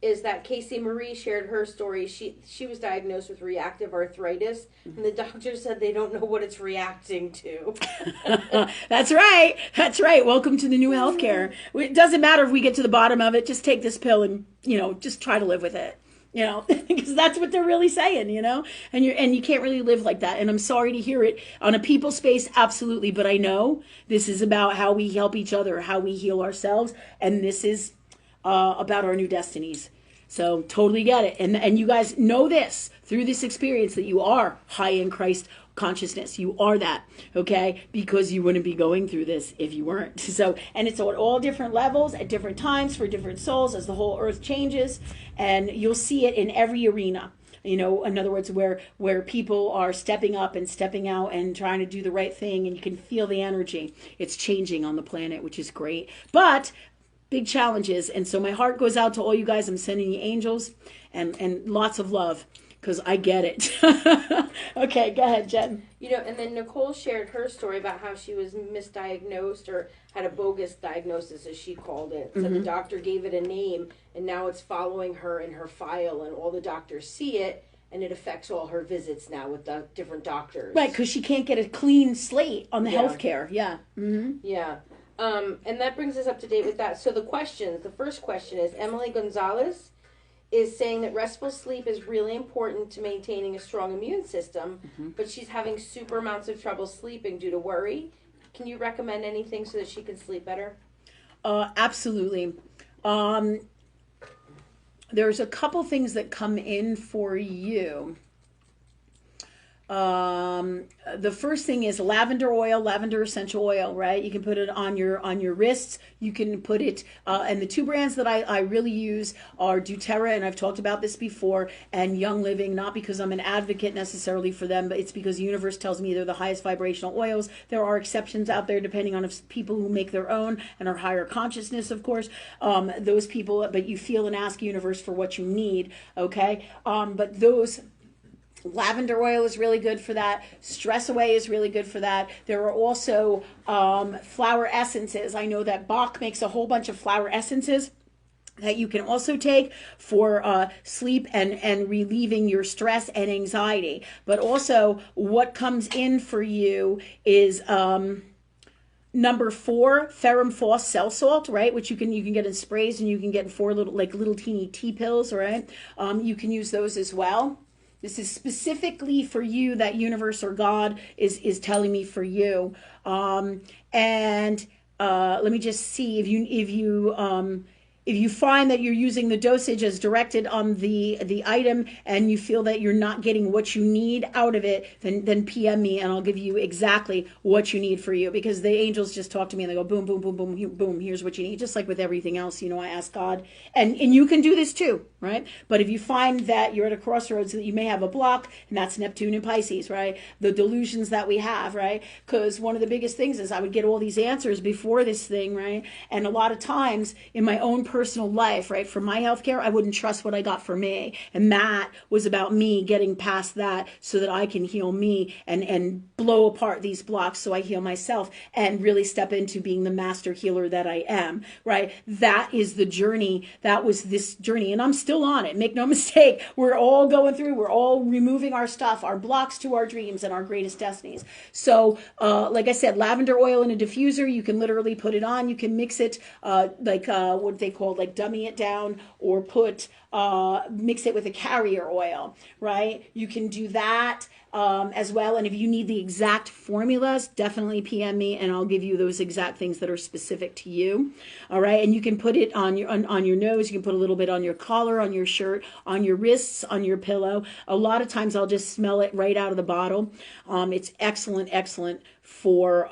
is that Casey Marie shared her story. She was diagnosed with reactive arthritis, and the doctor said they don't know what it's reacting to. That's right. Welcome to the new healthcare. It doesn't matter if we get to the bottom of it. Just take this pill and, just try to live with it. Because that's what they're really saying, and you can't really live like that. And I'm sorry to hear it on a people space. Absolutely. But I know this is about how we help each other, how we heal ourselves. And this is about our new destinies. So totally get it. And you guys know this through this experience that you are high in Christ consciousness. You are that, okay? Because you wouldn't be going through this if you weren't. So, and it's at all different levels, at different times, for different souls, as the whole earth changes. And you'll see it in every arena. In other words, where people are stepping up and stepping out and trying to do the right thing, and you can feel the energy. It's changing on the planet, which is great. But big challenges. And so my heart goes out to all you guys. I'm sending you angels and lots of love, because I get it. Okay, go ahead, Jen. And then Nicole shared her story about how she was misdiagnosed, or had a bogus diagnosis, as she called it. So the doctor gave it a name, and now it's following her in her file, and all the doctors see it, and it affects all her visits now with the different doctors. Right, because she can't get a clean slate on the healthcare. Yeah. Mm-hmm. Yeah. And that brings us up to date with that. So the first question is, Emily Gonzalez is saying that restful sleep is really important to maintaining a strong immune system, but she's having super amounts of trouble sleeping due to worry. Can you recommend anything so that she can sleep better? Absolutely. There's a couple things that come in for you. the first thing is lavender oil, lavender essential oil, right? You can put it on your wrists. You can put it, and the two brands that I really use are doTERRA, and I've talked about this before, and Young Living, not because I'm an advocate necessarily for them, but it's because the universe tells me they're the highest vibrational oils. There are exceptions out there depending on if people who make their own and are higher consciousness, of course, those people, but you feel and ask universe for what you need, okay? But those lavender oil is really good for that. Stress Away is really good for that. There are also flower essences. I know that Bach makes a whole bunch of flower essences that you can also take for sleep and relieving your stress and anxiety. But also what comes in for you is number 4, ferrum phos cell salt, right? Which you can get in sprays, and you can get in 4 little teeny tea pills, right? You can use those as well. This is specifically for you, that universe or God is telling me for you. Let me just see if you find that you're using the dosage as directed on the item and you feel that you're not getting what you need out of it, then PM me and I'll give you exactly what you need for you, because the angels just talk to me and they go boom, boom, boom, boom, boom, here's what you need. Just like with everything else, I ask God, and you can do this too, right? But if you find that you're at a crossroads, that you may have a block, and that's Neptune and Pisces, right? The delusions that we have, right? Because one of the biggest things is I would get all these answers before this thing, right? And a lot of times in my own personal life, right, for my healthcare, I wouldn't trust what I got for me. And that was about me getting past that so that I can heal me and blow apart these blocks so I heal myself and really step into being the master healer that I am, right? That is the journey. That was this journey. And I'm still on it. Make no mistake. We're all going through, we're all removing our stuff, our blocks to our dreams and our greatest destinies. So, like I said, lavender oil in a diffuser, you can literally put it on. You can mix it, what they call like dummy it down, or mix it with a carrier oil, right? You can do that as well. And if you need the exact formulas, definitely PM me and I'll give you those exact things that are specific to you. All right. And you can put it on your nose. You can put a little bit on your collar, on your shirt, on your wrists, on your pillow. A lot of times I'll just smell it right out of the bottle. It's excellent for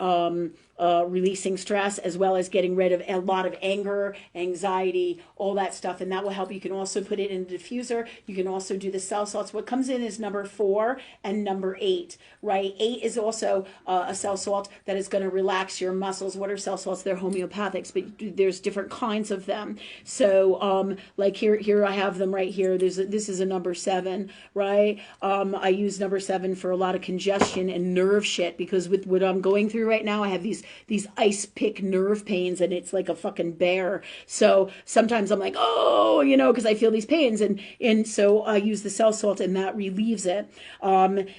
releasing stress, as well as getting rid of a lot of anger, anxiety, all that stuff, and that will help. You can also put it in a diffuser. You can also do the cell salts. What comes in is number 4 and number 8, right? 8 is also a cell salt that is going to relax your muscles. What are cell salts? They're homeopathics, but there's different kinds of them. So like here I have them right here. This is a number 7, right? I use number 7 for a lot of congestion and nerve shit, because with what I'm going through right now, I have these ice pick nerve pains, and it's like a fucking bear. So sometimes I'm like, oh, because I feel these pains, and so I use the cell salt, and that relieves it.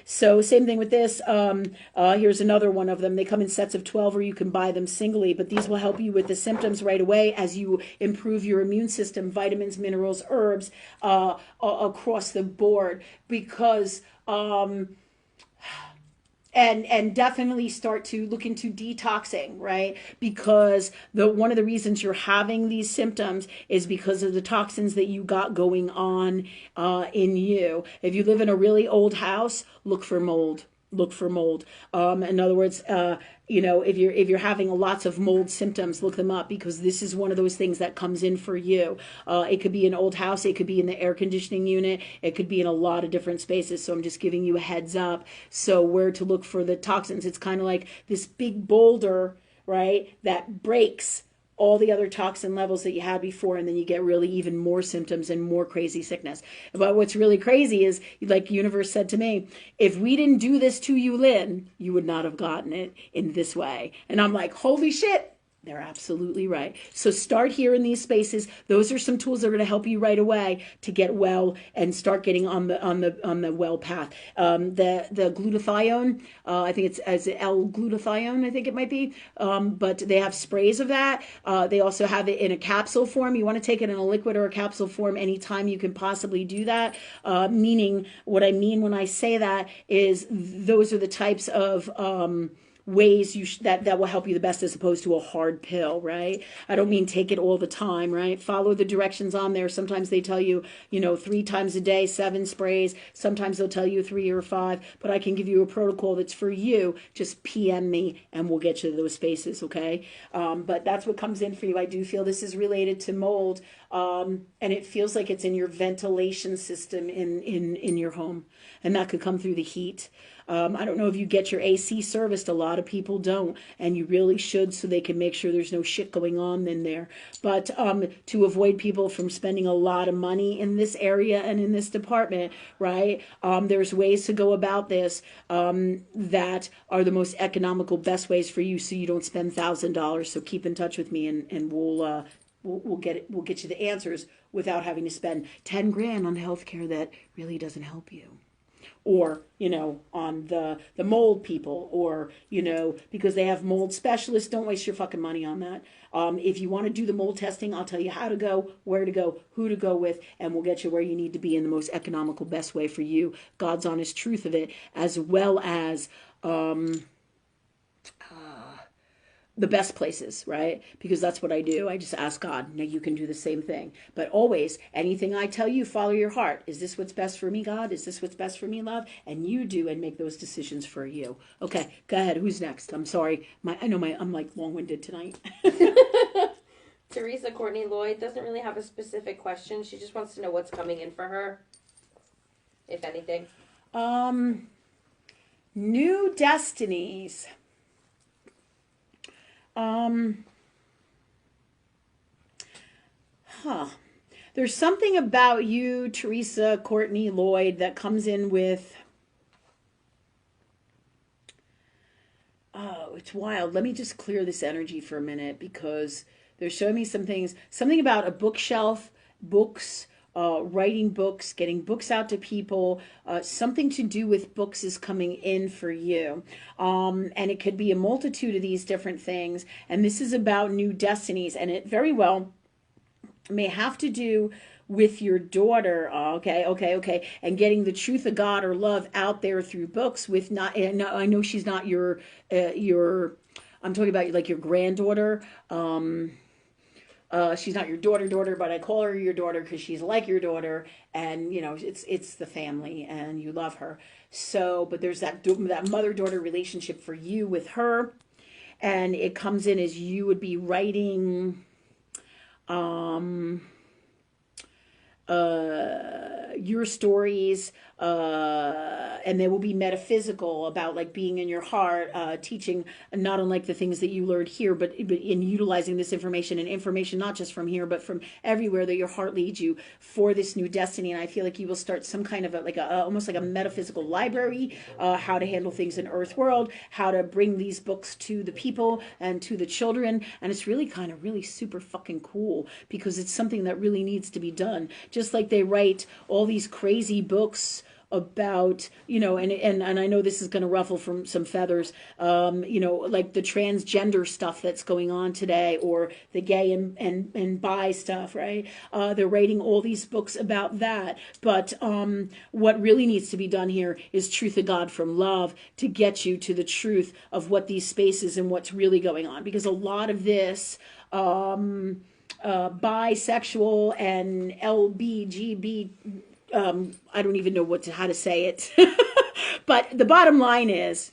So same thing with this. Here's another one of them. They come in sets of 12, or you can buy them singly, but these will help you with the symptoms right away as you improve your immune system, vitamins, minerals, herbs, across the board, because and definitely start to look into detoxing, right? Because one of the reasons you're having these symptoms is because of the toxins that you got going on in you. If you live in a really old house, look for mold. In other words, if you're having lots of mold symptoms, look them up, because this is one of those things that comes in for you. It could be an old house, it could be in the air conditioning unit, it could be in a lot of different spaces. So I'm just giving you a heads up. So where to look for the toxins? It's kind of like this big boulder, right, that breaks all the other toxin levels that you had before, and then you get really even more symptoms and more crazy sickness. But what's really crazy is, like universe said to me, if we didn't do this to you, Lynn, you would not have gotten it in this way. And I'm like, holy shit. They're absolutely right. So start here in these spaces. Those are some tools that are going to help you right away to get well and start getting on the well path. The glutathione, I think it's as L-glutathione, I think it might be. But they have sprays of that. They also have it in a capsule form. You want to take it in a liquid or a capsule form anytime you can possibly do that. Meaning, what I mean when I say that is those are the types of ways that will help you the best, as opposed to a hard pill, right? I don't mean take it all the time, right? Follow the directions on there. Sometimes they tell you, 3 times a day, 7 sprays. Sometimes they'll tell you 3 or 5, but I can give you a protocol that's for you. Just PM me and we'll get you to those spaces, okay? But that's what comes in for you. I do feel this is related to mold, and it feels like it's in your ventilation system in your home, and that could come through the heat. I don't know if you get your AC serviced. A lot of people don't, and you really should, so they can make sure there's no shit going on in there. But to avoid people from spending a lot of money in this area and in this department, right? There's ways to go about this that are the most economical, best ways for you, so you don't spend $1,000. So keep in touch with me, and we'll get you the answers without having to spend 10 grand on healthcare that really doesn't help you. Or, on the mold people, or, because they have mold specialists. Don't waste your fucking money on that. If you want to do the mold testing, I'll tell you how to go, where to go, who to go with, and we'll get you where you need to be in the most economical, best way for you. God's honest truth of it, as well as the best places, right? Because that's what I do. I just ask God. Now you can do the same thing. But always, anything I tell you, follow your heart. Is this what's best for me, God? Is this what's best for me, love? And you do, and make those decisions for you. Okay, go ahead. Who's next? I'm sorry. I'm like long-winded tonight. Teresa Courtney Lloyd doesn't really have a specific question. She just wants to know what's coming in for her, if anything. New destinies. There's something about you, Teresa Courtney Lloyd, that comes in with, it's wild. Let me just clear this energy for a minute, because they're showing me some things, something about a bookshelf, books, writing books, getting books out to people, something to do with books is coming in for you. And it could be a multitude of these different things. And this is about new destinies. And it very well may have to do with your daughter. Okay. And getting the truth of God or love out there through books with not, and I know she's not your, I'm talking about like your granddaughter. She's not your daughter, but I call her your daughter because she's like your daughter, and it's the family, and you love her. So, but there's that mother-daughter relationship for you with her, and it comes in as you would be writing, your stories, and they will be metaphysical, about like being in your heart, teaching not unlike the things that you learned here, but in utilizing this information, and information not just from here but from everywhere that your heart leads you for this new destiny. And I feel like you will start some kind of almost like a metaphysical library, how to handle things in Earth World, how to bring these books to the people and to the children. And it's really kind of really super fucking cool, because it's something that really needs to be done. Just like they write all these crazy books about, and I know this is going to ruffle from some feathers, like the transgender stuff that's going on today, or the gay and bi stuff, right? They're writing all these books about that. But what really needs to be done here is truth of God from love, to get you to the truth of what these spaces and what's really going on. Because a lot of this, bisexual and LBGB, I don't even know how to say it. But the bottom line is,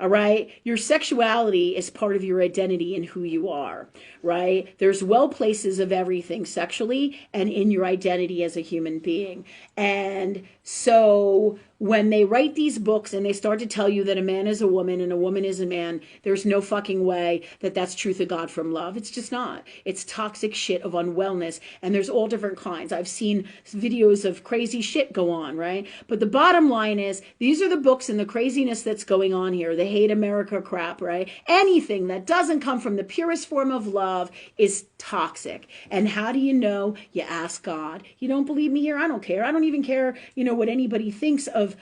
all right, your sexuality is part of your identity and who you are, right? There's well places of everything sexually and in your identity as a human being. And so when they write these books and they start to tell you that a man is a woman and a woman is a man, there's no fucking way that that's truth of God from love. It's just not. It's toxic shit of unwellness. And there's all different kinds. I've seen videos of crazy shit go on, right? But the bottom line is, these are the books and the craziness that's going on here. The hate America crap, right? Anything that doesn't come from the purest form of love is toxic. And how do you know? You ask God. You don't believe me here? I don't care. I don't even care, what anybody thinks of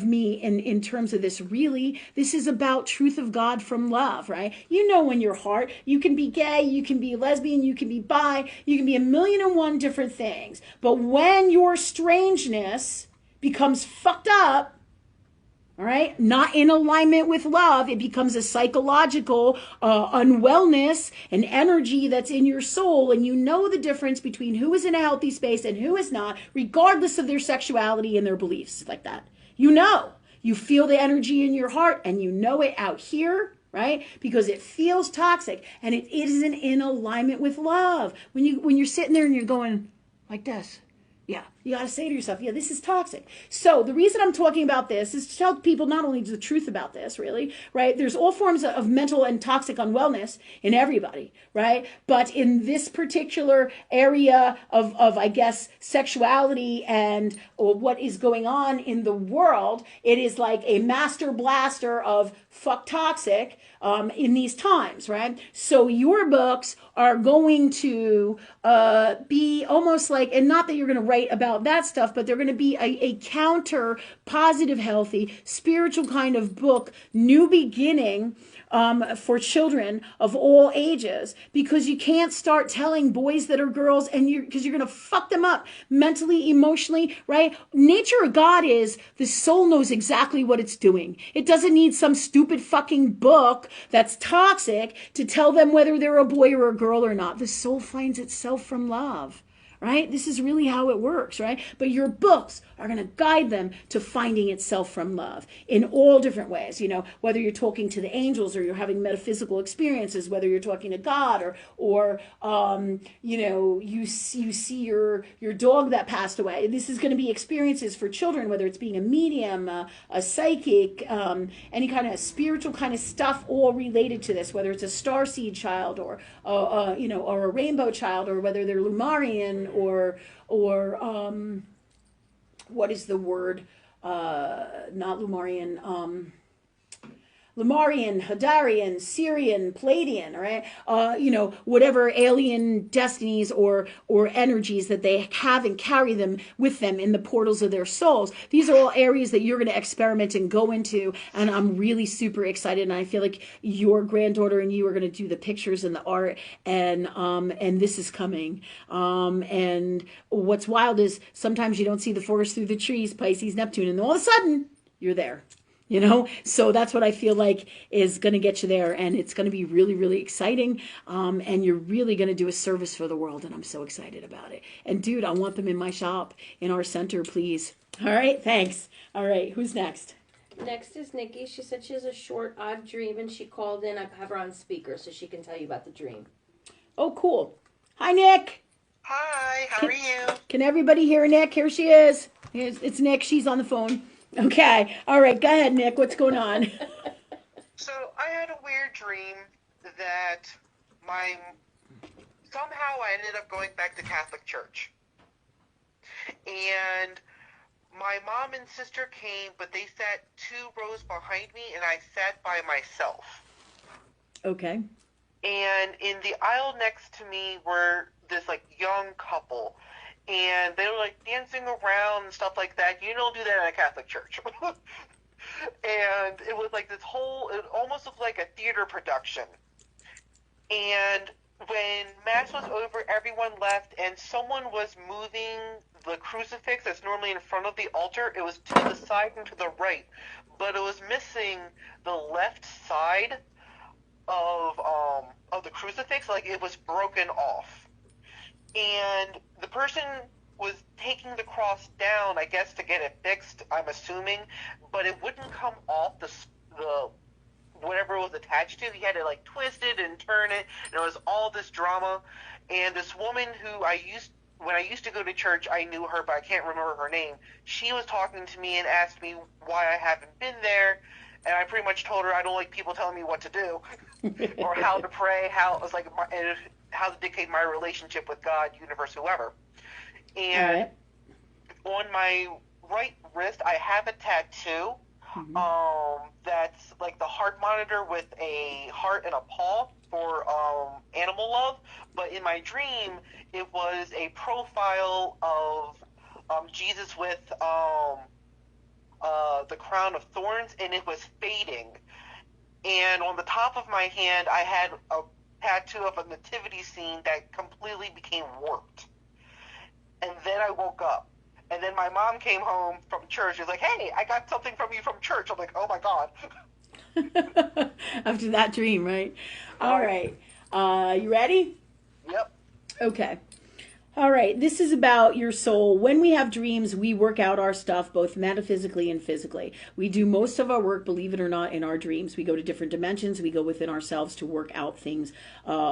me in terms of this. Really, this is about truth of God from love, right? In your heart, you can be gay, you can be lesbian, you can be bi, you can be 1,000,001 different things. But when your strangeness becomes fucked up, All right, not in alignment with love. It becomes a psychological unwellness, an energy that's in your soul, and you know the difference between who is in a healthy space and who is not, regardless of their sexuality and their beliefs, like that. You know, you feel the energy in your heart, and you know it out here, right? Because it feels toxic, and it isn't in alignment with love. When you're sitting there and you're going like this. Yeah, you got to say to yourself, yeah, this is toxic. So the reason I'm talking about this is to tell people not only the truth about this, really, right? There's all forms of mental and toxic unwellness in everybody, right? But in this particular area of I guess, sexuality and or what is going on in the world, it is like a master blaster of fuck toxic in these times, right? So your books are going to be almost like, and not that you're going to write about that stuff, but they're going to be a counter, positive, healthy, spiritual kind of book, new beginning for children of all ages, because you can't start telling boys that are girls, and because you're going to fuck them up mentally, emotionally, right? Nature of God is the soul knows exactly what it's doing. It doesn't need some stupid fucking book that's toxic to tell them whether they're a boy or a girl or not. The soul finds itself from love. Right? This is really how it works, right? But your books are going to guide them to finding itself from love in all different ways. You know, whether you're talking to the angels or you're having metaphysical experiences, whether you're talking to God or you know, you see your dog that passed away. This is going to be experiences for children, whether it's being a medium, a psychic, any kind of spiritual kind of stuff, all related to this, whether it's a starseed child or you know, or a rainbow child, or whether they're Lumarian or what is the word? Not Lumarian. Lemurian, Hadarian, Syrian, Palladian, right? You know, whatever alien destinies or energies that they have and carry them with them in the portals of their souls. These are all areas that you're going to experiment and go into, and I'm really super excited. And I feel like your granddaughter and you are going to do the pictures and the art, and this is coming. And what's wild is sometimes you don't see the forest through the trees, Pisces, Neptune, and all of a sudden you're there. You know, so that's what I feel like is going to get you there, and it's going to be really, really exciting, and you're really going to do a service for the world, and I'm so excited about it. And dude, I want them in my shop, in our center, please. All right, thanks. All right, who's next? Next is Nikki. She said she has a short, odd dream, and she called in. I have her on speaker so she can tell you about the dream. Oh, cool. Hi, Nick. Hi, how are you? Can everybody hear Nick? Here she is. It's Nick. She's on the phone. Okay. All right. Go ahead, Nick. What's going on? So I had a weird dream that somehow I ended up going back to Catholic Church. And my mom and sister came, but they sat 2 rows behind me, and I sat by myself. Okay. And in the aisle next to me were this, like, young couple. And they were, like, dancing around and stuff like that. You don't do that in a Catholic church. And it was like it almost looked like a theater production. And when Mass was over, everyone left, and someone was moving the crucifix that's normally in front of the altar. It was to the side and to the right. But it was missing the left side of the crucifix. Like, it was broken off. And the person was taking the cross down, I guess, to get it fixed, I'm assuming, but it wouldn't come off the whatever it was attached to. He had to, like, twist it and turn it, and it was all this drama. And this woman who when I used to go to church, I knew her, but I can't remember her name. She was talking to me and asked me why I haven't been there, and I pretty much told her I don't like people telling me what to do or how to pray, how to dictate my relationship with God, universe, whoever. And on my right wrist, I have a tattoo. That's like the heart monitor with a heart and a paw for animal love. But in my dream, it was a profile of Jesus with the crown of thorns, and it was fading. And on the top of my hand, I had a tattoo of a nativity scene that completely became warped. And then I woke up, And then my mom came home from church. She was like, hey, I got something from you from church. I'm like, oh my God. After that dream, right? All right. You ready? Yep. Okay. All right. This is about your soul. When we have dreams, we work out our stuff both metaphysically and physically. We do most of our work, believe it or not, in our dreams. We go to different dimensions. We go within ourselves to work out things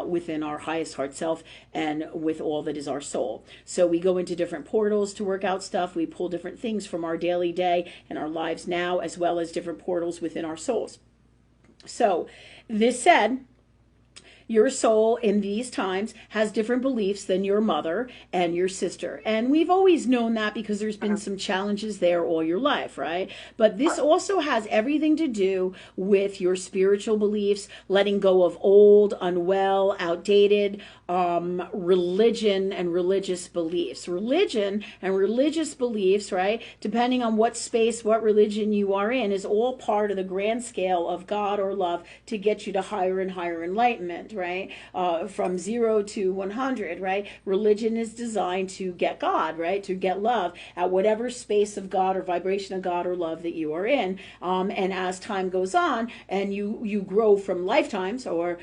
within our highest heart self and with all that is our soul. So we go into different portals to work out stuff. We pull different things from our daily day and our lives now, as well as different portals within our souls. So this said, your soul in these times has different beliefs than your mother and your sister. And we've always known that because there's been some challenges there all your life, right? But this also has everything to do with your spiritual beliefs, letting go of old, unwell, outdated religion and religious beliefs. Religion and religious beliefs, right, depending on what space, what religion you are in, is all part of the grand scale of God or love to get you to higher and higher enlightenment, right? From 0 to 100, right? Religion is designed to get God, right? To get love at whatever space of God or vibration of God or love that you are in. And as time goes on and you grow from lifetimes or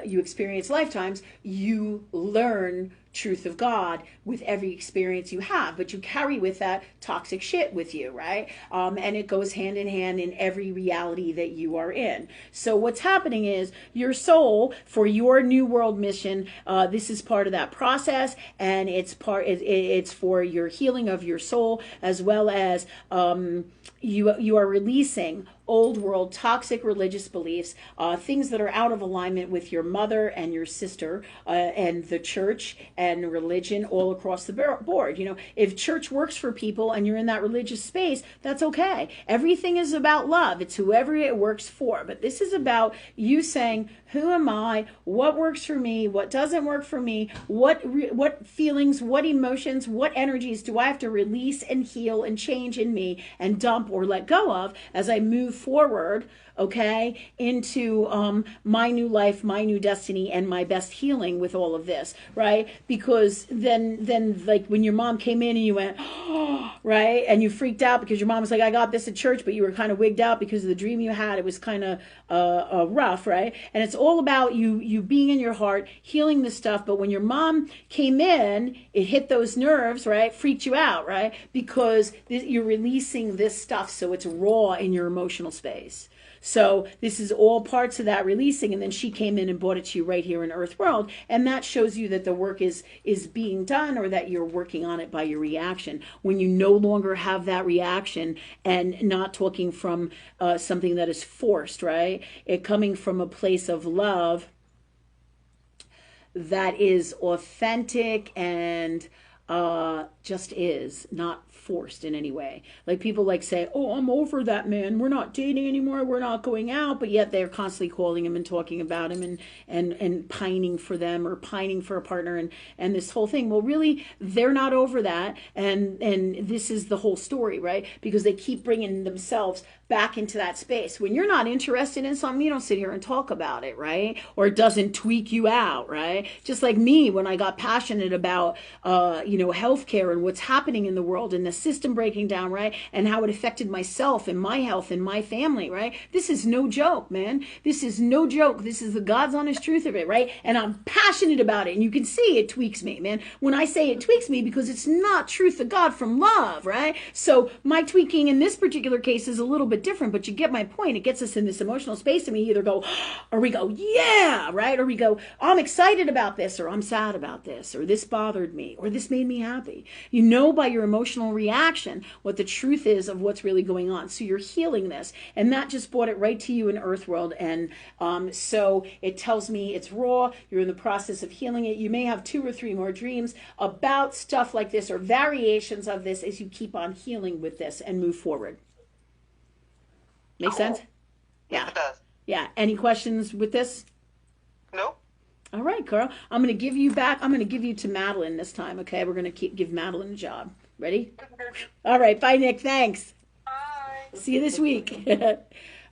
you experience lifetimes, you learn truth of God with every experience you have, but you carry with that toxic shit with you, right? And it goes hand in hand in every reality that you are in. So what's happening is your soul, for your new world mission, this is part of that process, and it's for your healing of your soul, as well as you are releasing old world toxic religious beliefs, things that are out of alignment with your mother and your sister and the church and religion all across the board. You know, if church works for people and you're in that religious space, that's okay. Everything is about love. It's whoever it works for. But this is about you saying, who am I? What works for me? What doesn't work for me? What feelings, what emotions, what energies do I have to release and heal and change in me and dump or let go of as I move forward, okay, into my new life, my new destiny, and my best healing with all of this, right? Because then like when your mom came in and you went, oh, right, and you freaked out because your mom was like, I got this at church, but you were kind of wigged out because of the dream you had. It was kind of rough, right? And it's all about you being in your heart, healing this stuff. But when your mom came in, it hit those nerves, right? Freaked you out, right? Because you're releasing this stuff, so it's raw in your emotional space. So this is all parts of that releasing, and then she came in and brought it to you right here in Earth World, and that shows you that the work is being done, or that you're working on it by your reaction. When you no longer have that reaction, and not talking from something that is forced, right? It coming from a place of love that is authentic and just is, not forced in any way. Like people like say, oh, I'm over that man, we're not dating anymore, we're not going out, but yet they're constantly calling him and talking about him and pining for them or pining for a partner and this whole thing. Well, really, they're not over that, and this is the whole story, right? Because they keep bringing themselves back into that space. When you're not interested in something, you don't sit here and talk about it, right? Or it doesn't tweak you out, right? Just like me, when I got passionate about healthcare and what's happening in the world and the system breaking down, right? And how it affected myself and my health and my family, right? This is no joke, man. This is no joke. This is the God's honest truth of it, right? And I'm passionate about it. And you can see it tweaks me, man. When I say it tweaks me, because it's not truth of God from love, right? So my tweaking in this particular case is a little bit different, but you get my point. It gets us in this emotional space, and we either go, or we go, yeah, right? Or we go, I'm excited about this, or I'm sad about this, or this bothered me, or this made me happy. You know by your emotional reaction what the truth is of what's really going on. So you're healing this, and that just brought it right to you in Earth World. And so it tells me it's raw. You're in the process of healing it. You may have 2 or 3 more dreams about stuff like this or variations of this as you keep on healing with this and move forward. Make sense? Yeah. Yeah. It does. Yeah. Any questions with this? Nope. All right, Carl. I'm going to give you back. I'm going to give you to Madeline this time, okay? We're going to give Madeline a job. Ready? All right. Bye, Nick. Thanks. Bye. See you this week.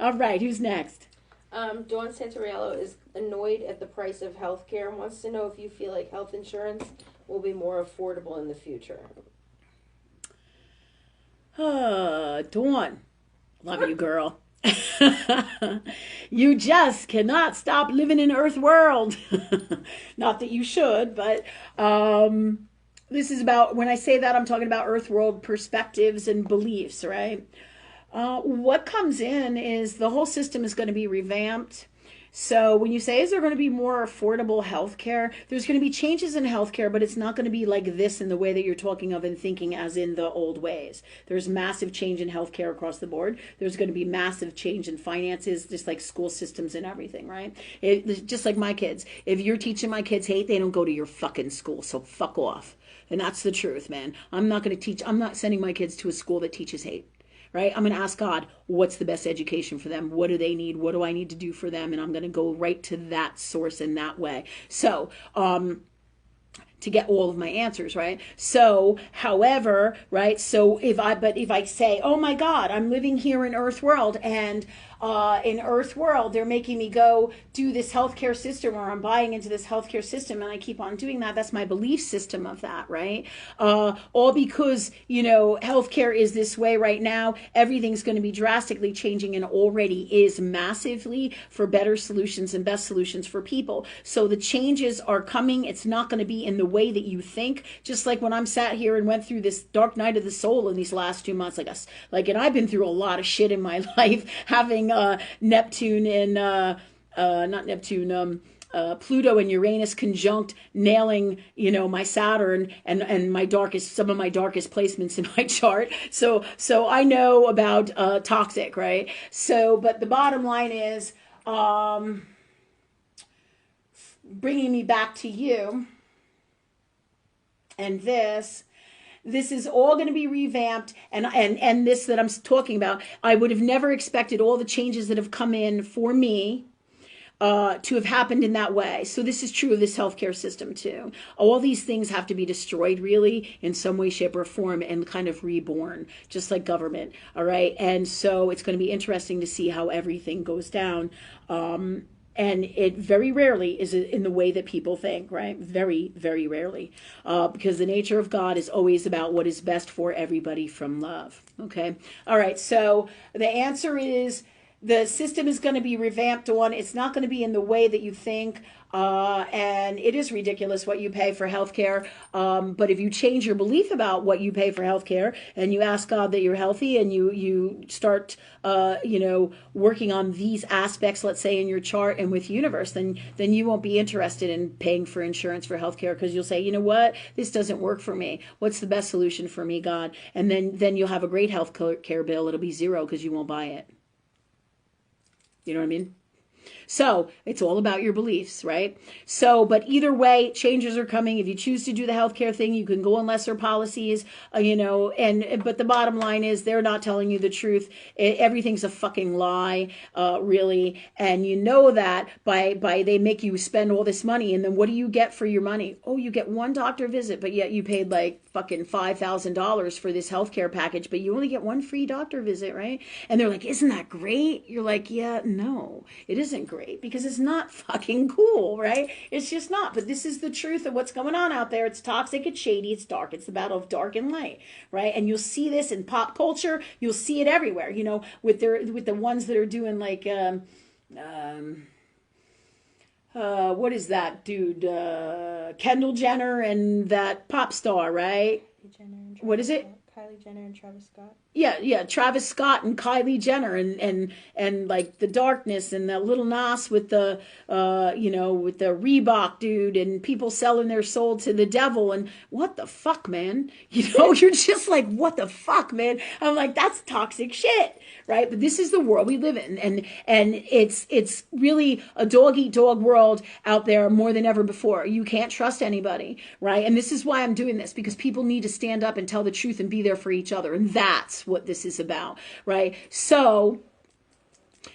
All right. Who's next? Dawn Santarello is annoyed at the price of health care and wants to know if you feel like health insurance will be more affordable in the future? Dawn, love you, girl. You just cannot stop living in Earth world. Not that you should, but this is about, when I say that, I'm talking about Earth world perspectives and beliefs, right? What comes in is the whole system is going to be revamped. So when you say, is there going to be more affordable healthcare? There's going to be changes in healthcare, but it's not going to be like this in the way that you're talking of and thinking as in the old ways. There's massive change in healthcare across the board. There's going to be massive change in finances, just like school systems and everything, right? Just like my kids. If you're teaching my kids hate, they don't go to your fucking school, so fuck off. And that's the truth, man. I'm not sending my kids to a school that teaches hate. Right? I'm going to ask God, what's the best education for them? What do they need? What do I need to do for them? And I'm going to go right to that source in that way. So, to get all of my answers, right? So, however, right? So if I say, oh my God, I'm living here in Earth World, and in Earth World, they're making me go do this healthcare system, or I'm buying into this healthcare system, and I keep on doing that. That's my belief system of that, right? All because, healthcare is this way right now. Everything's going to be drastically changing, and already is massively, for better solutions and best solutions for people. So the changes are coming. It's not going to be in the way that you think. Just like when I'm sat here and went through this dark night of the soul in these last 2 months, and I've been through a lot of shit in my life, having Neptune and not Neptune, Pluto and Uranus conjunct, nailing, my Saturn and some of my darkest placements in my chart. So I know about toxic, right? So, but the bottom line is bringing me back to you, and this is all going to be revamped, and this that I'm talking about, I would have never expected all the changes that have come in for me to have happened in that way. So this is true of this healthcare system too. All these things have to be destroyed really in some way, shape, or form, and kind of reborn, just like government. All right. And so it's going to be interesting to see how everything goes down. And it very rarely is in the way that people think, right? Very, very rarely. Because the nature of God is always about what is best for everybody from love. Okay? All right, so the answer is the system is going to be revamped on. It's not going to be in the way that you think. And it is ridiculous what you pay for healthcare. But if you change your belief about what you pay for healthcare, and you ask God that you're healthy, and you start, working on these aspects, let's say in your chart and with universe, then you won't be interested in paying for insurance for healthcare, because you'll say, you know what, this doesn't work for me. What's the best solution for me, God? And then you'll have a great health care bill. It'll be zero because you won't buy it. You know what I mean? So it's all about your beliefs, right? So, but either way, changes are coming. If you choose to do the healthcare thing, you can go on lesser policies, but the bottom line is they're not telling you the truth. Everything's a fucking lie, really. And you know that by they make you spend all this money, and then what do you get for your money? Oh, you get one doctor visit, but yet you paid like fucking $5,000 for this healthcare package, but you only get one free doctor visit, right? And they're like, isn't that great? You're like, yeah, no, it isn't great, because it's not fucking cool, right? It's just not. But this is the truth of what's going on out there. It's toxic, it's shady, it's dark. It's the battle of dark and light, right? And you'll see this in pop culture. You'll see it everywhere, with the ones that are doing like what is that dude? Kendall Jenner and that pop star, right? What is it? Kylie Jenner and Travis Scott. Yeah, Travis Scott and Kylie Jenner and like the darkness, and the Little Nas with the with the Reebok dude, and people selling their soul to the devil, and what the fuck, man? You're just like, what the fuck, man? I'm like, that's toxic shit, right? But this is the world we live in, and it's really a dog eat dog world out there more than ever before. You can't trust anybody, right? And this is why I'm doing this, because people need to stand up and tell the truth and be there for each other, and that's what this is about, right? So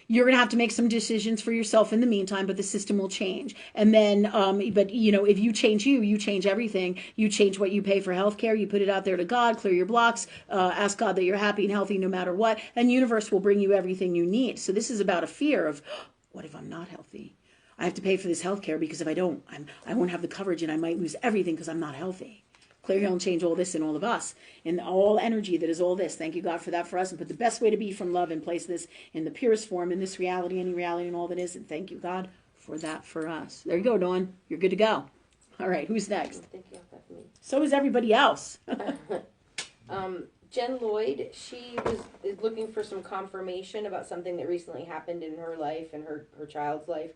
you're going to have to make some decisions for yourself in the meantime, but the system will change. And then, if you change you change everything. You change what you pay for healthcare. You put it out there to God, clear your blocks, ask God that you're happy and healthy no matter what, and the universe will bring you everything you need. So this is about a fear of, what if I'm not healthy? I have to pay for this health care because if I don't, I won't have the coverage and I might lose everything because I'm not healthy. Clear, heal, and change all this in all of us. And all energy that is all this. Thank you, God, for that for us. And put the best way to be from love and place this in the purest form in this reality, any reality and all that is. And thank you, God, for that for us. There you go, Dawn. You're good to go. All right, who's next? So is everybody else. Jen Lloyd, she is looking for some confirmation about something that recently happened in her life and her child's life.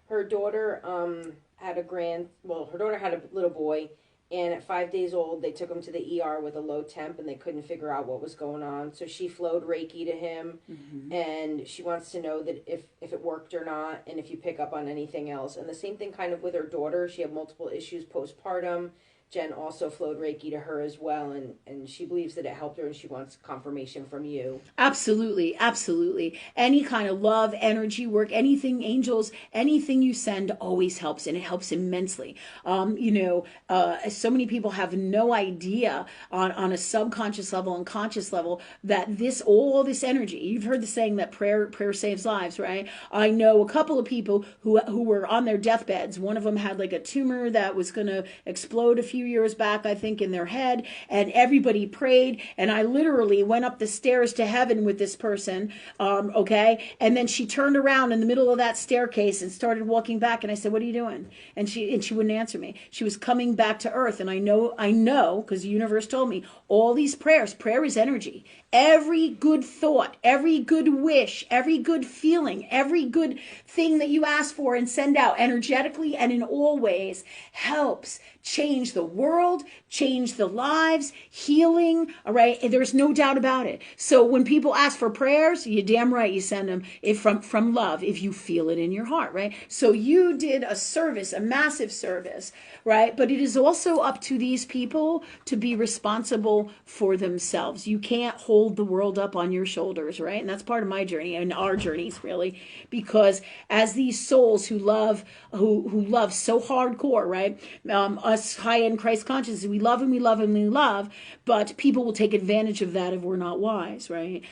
Her daughter had a little boy, and at 5 days old, they took him to the ER with a low temp, and they couldn't figure out what was going on. So she flowed Reiki to him, and she wants to know that if it worked or not, and if you pick up on anything else. And the same thing kind of with her daughter. She had multiple issues postpartum. Jen also flowed Reiki to her as well, and she believes that it helped her, and she wants confirmation from you. Absolutely, absolutely. Any kind of love, energy work, anything, angels, anything you send always helps, and it helps immensely. So many people have no idea on a subconscious level and conscious level that all this energy, you've heard the saying that prayer saves lives, right? I know a couple of people who were on their deathbeds. One of them had like a tumor that was going to explode a few years back, I think, in their head, and everybody prayed, and I literally went up the stairs to heaven with this person, okay, and then she turned around in the middle of that staircase and started walking back, and I said, what are you doing? And she wouldn't answer me. She was coming back to earth, and I know, because the universe told me, all these prayer is energy. Every good thought, every good wish, every good feeling, every good thing that you ask for and send out energetically and in all ways helps change the world, change the lives, healing, all right? There's no doubt about it. So when people ask for prayers, you're damn right you send them from love if you feel it in your heart, right? So you did a service, a massive service, right? But it is also up to these people to be responsible for themselves. You can't hold the world up on your shoulders, right? And that's part of my journey and our journeys, really, because as these souls who love so hardcore, right? Us high-end Christ consciousness, we love and we love and we love, but people will take advantage of that if we're not wise, right?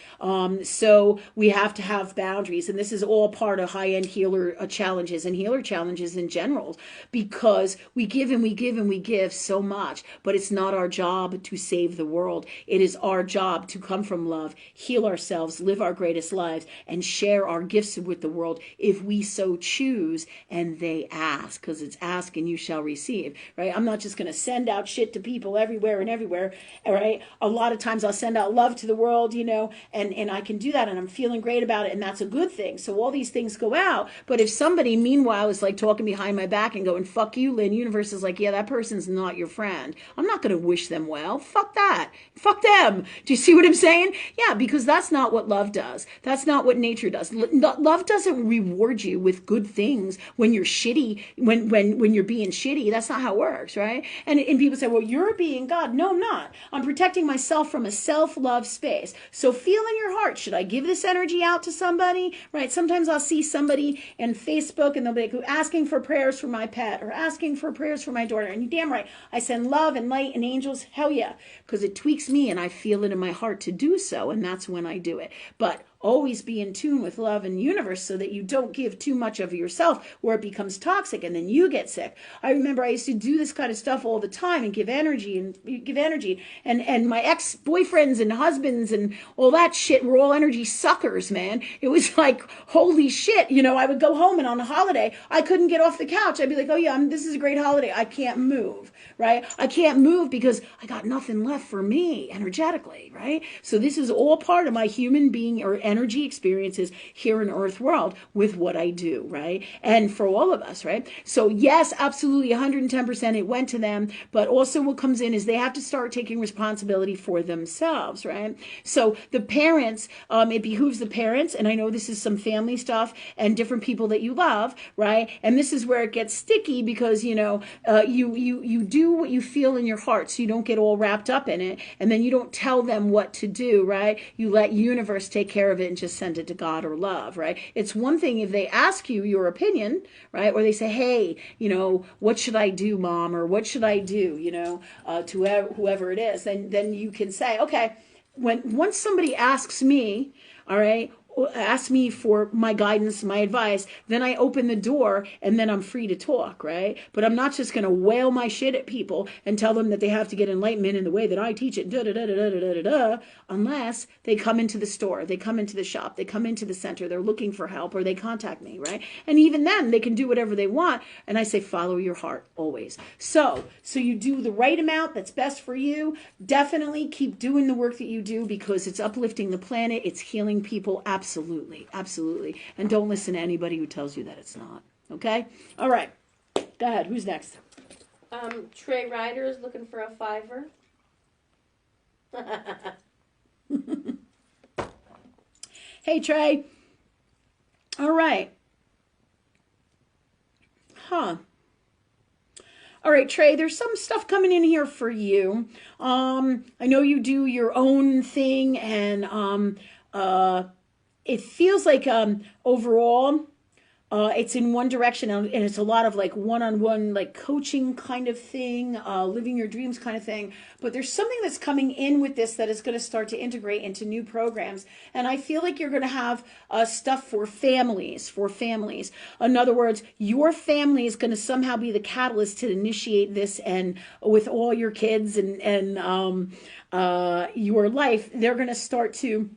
So we have to have boundaries, and this is all part of high-end healer challenges and healer challenges in general, because we give and we give and we give so much, but it's not our job to save the world. It is our job to come from love, heal ourselves, live our greatest lives, and share our gifts with the world if we so choose and they ask, because it's ask and you shall receive, right? I'm not just going to send out shit to people everywhere, all right? A lot of times I'll send out love to the world, and I can do that, and I'm feeling great about it, and that's a good thing. So all these things go out, but if somebody meanwhile is like talking behind my back and going, fuck you, Lynn, universe is like, yeah, that person's not your friend. I'm not going to wish them well. Fuck that. Fuck them. Do you see what I'm saying? Yeah, because that's not what love does. That's not what nature does. Love doesn't reward you with good things when you're shitty, when you're being shitty. That's not how it works, right? And people say, well, you're being God. No, I'm not. I'm protecting myself from a self-love space. So feel in your heart, should I give this energy out to somebody, right? Sometimes I'll see somebody in Facebook and they'll be like, asking for prayers for my pet or asking for prayers for my daughter. And you're damn right, I send love and light and angels. Hell yeah, because it tweaks me and I feel it in my heart to do so. And that's when I do it. But always be in tune with love and universe so that you don't give too much of yourself where it becomes toxic and then you get sick. I remember I used to do this kind of stuff all the time and give energy and my ex-boyfriends and husbands and all that shit were all energy suckers, man. It was like, holy shit. I would go home and on a holiday, I couldn't get off the couch. I'd be like, oh yeah, this is a great holiday. I can't move, right? I can't move because I got nothing left for me energetically, right? So this is all part of my human being or energy experiences here in Earth world with what I do, right? And for all of us, right? So yes, absolutely 110% it went to them, but also what comes in is they have to start taking responsibility for themselves, right? So the parents, it behooves the parents, and I know this is some family stuff and different people that you love, right? And this is where it gets sticky because, you do what you feel in your heart, so you don't get all wrapped up in it, and then you don't tell them what to do, right? You let universe take care of it and just send it to God or love, right? It's one thing if they ask you your opinion, right? Or they say, hey, what should I do, mom? Or what should I do, to whoever it is, then you can say, okay, once somebody asks me, all right, ask me for my guidance, my advice, then I open the door and then I'm free to talk, right? But I'm not just going to wail my shit at people and tell them that they have to get enlightenment in the way that I teach it, unless they come into the store, they come into the shop, they come into the center, they're looking for help, or they contact me, right? And even then, they can do whatever they want. And I say, follow your heart always. So you do the right amount that's best for you. Definitely keep doing the work that you do, because it's uplifting the planet. It's healing people. Absolutely. Absolutely. And don't listen to anybody who tells you that it's not. Okay? All right. Go ahead. Who's next? Trey Ryder is looking for a $5. Hey, Trey. All right. Huh. All right, Trey, there's some stuff coming in here for you. I know you do your own thing, and it feels like overall it's in one direction, and it's a lot of like one-on-one, like coaching kind of thing, living your dreams kind of thing. But there's something that's coming in with this that is going to start to integrate into new programs. And I feel like you're going to have stuff for families, In other words, your family is going to somehow be the catalyst to initiate this, and with all your kids and your life, they're going to start to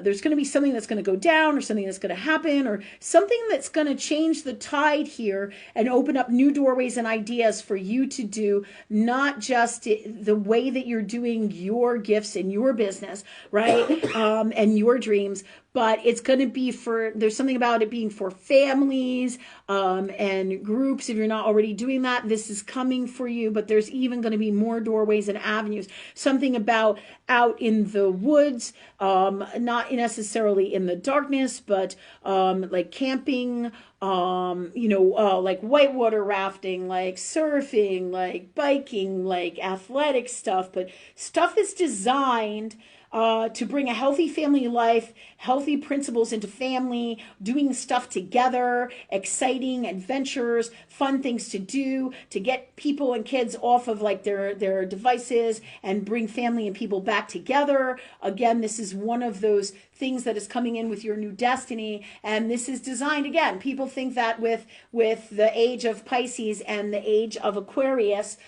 there's going to be something that's going to go down, or something that's going to happen, or something that's going to change the tide here and open up new doorways and ideas for you to do, not just the way that you're doing your gifts in your business, right? And your dreams, but it's going to be there's something about it being for families and groups. If you're not already doing that, this is coming for you, but there's even going to be more doorways and avenues. Something about out in the woods, not necessarily in the darkness, but like camping, like whitewater rafting, like surfing, like biking, like athletic stuff, but stuff that's designed to bring a healthy family life, healthy principles into family, doing stuff together, exciting adventures, fun things to do, to get people and kids off of like their devices and bring family and people back together. Again, this is one of those things that is coming in with your new destiny, and this is designed, again, people think that with the age of Pisces and the age of Aquarius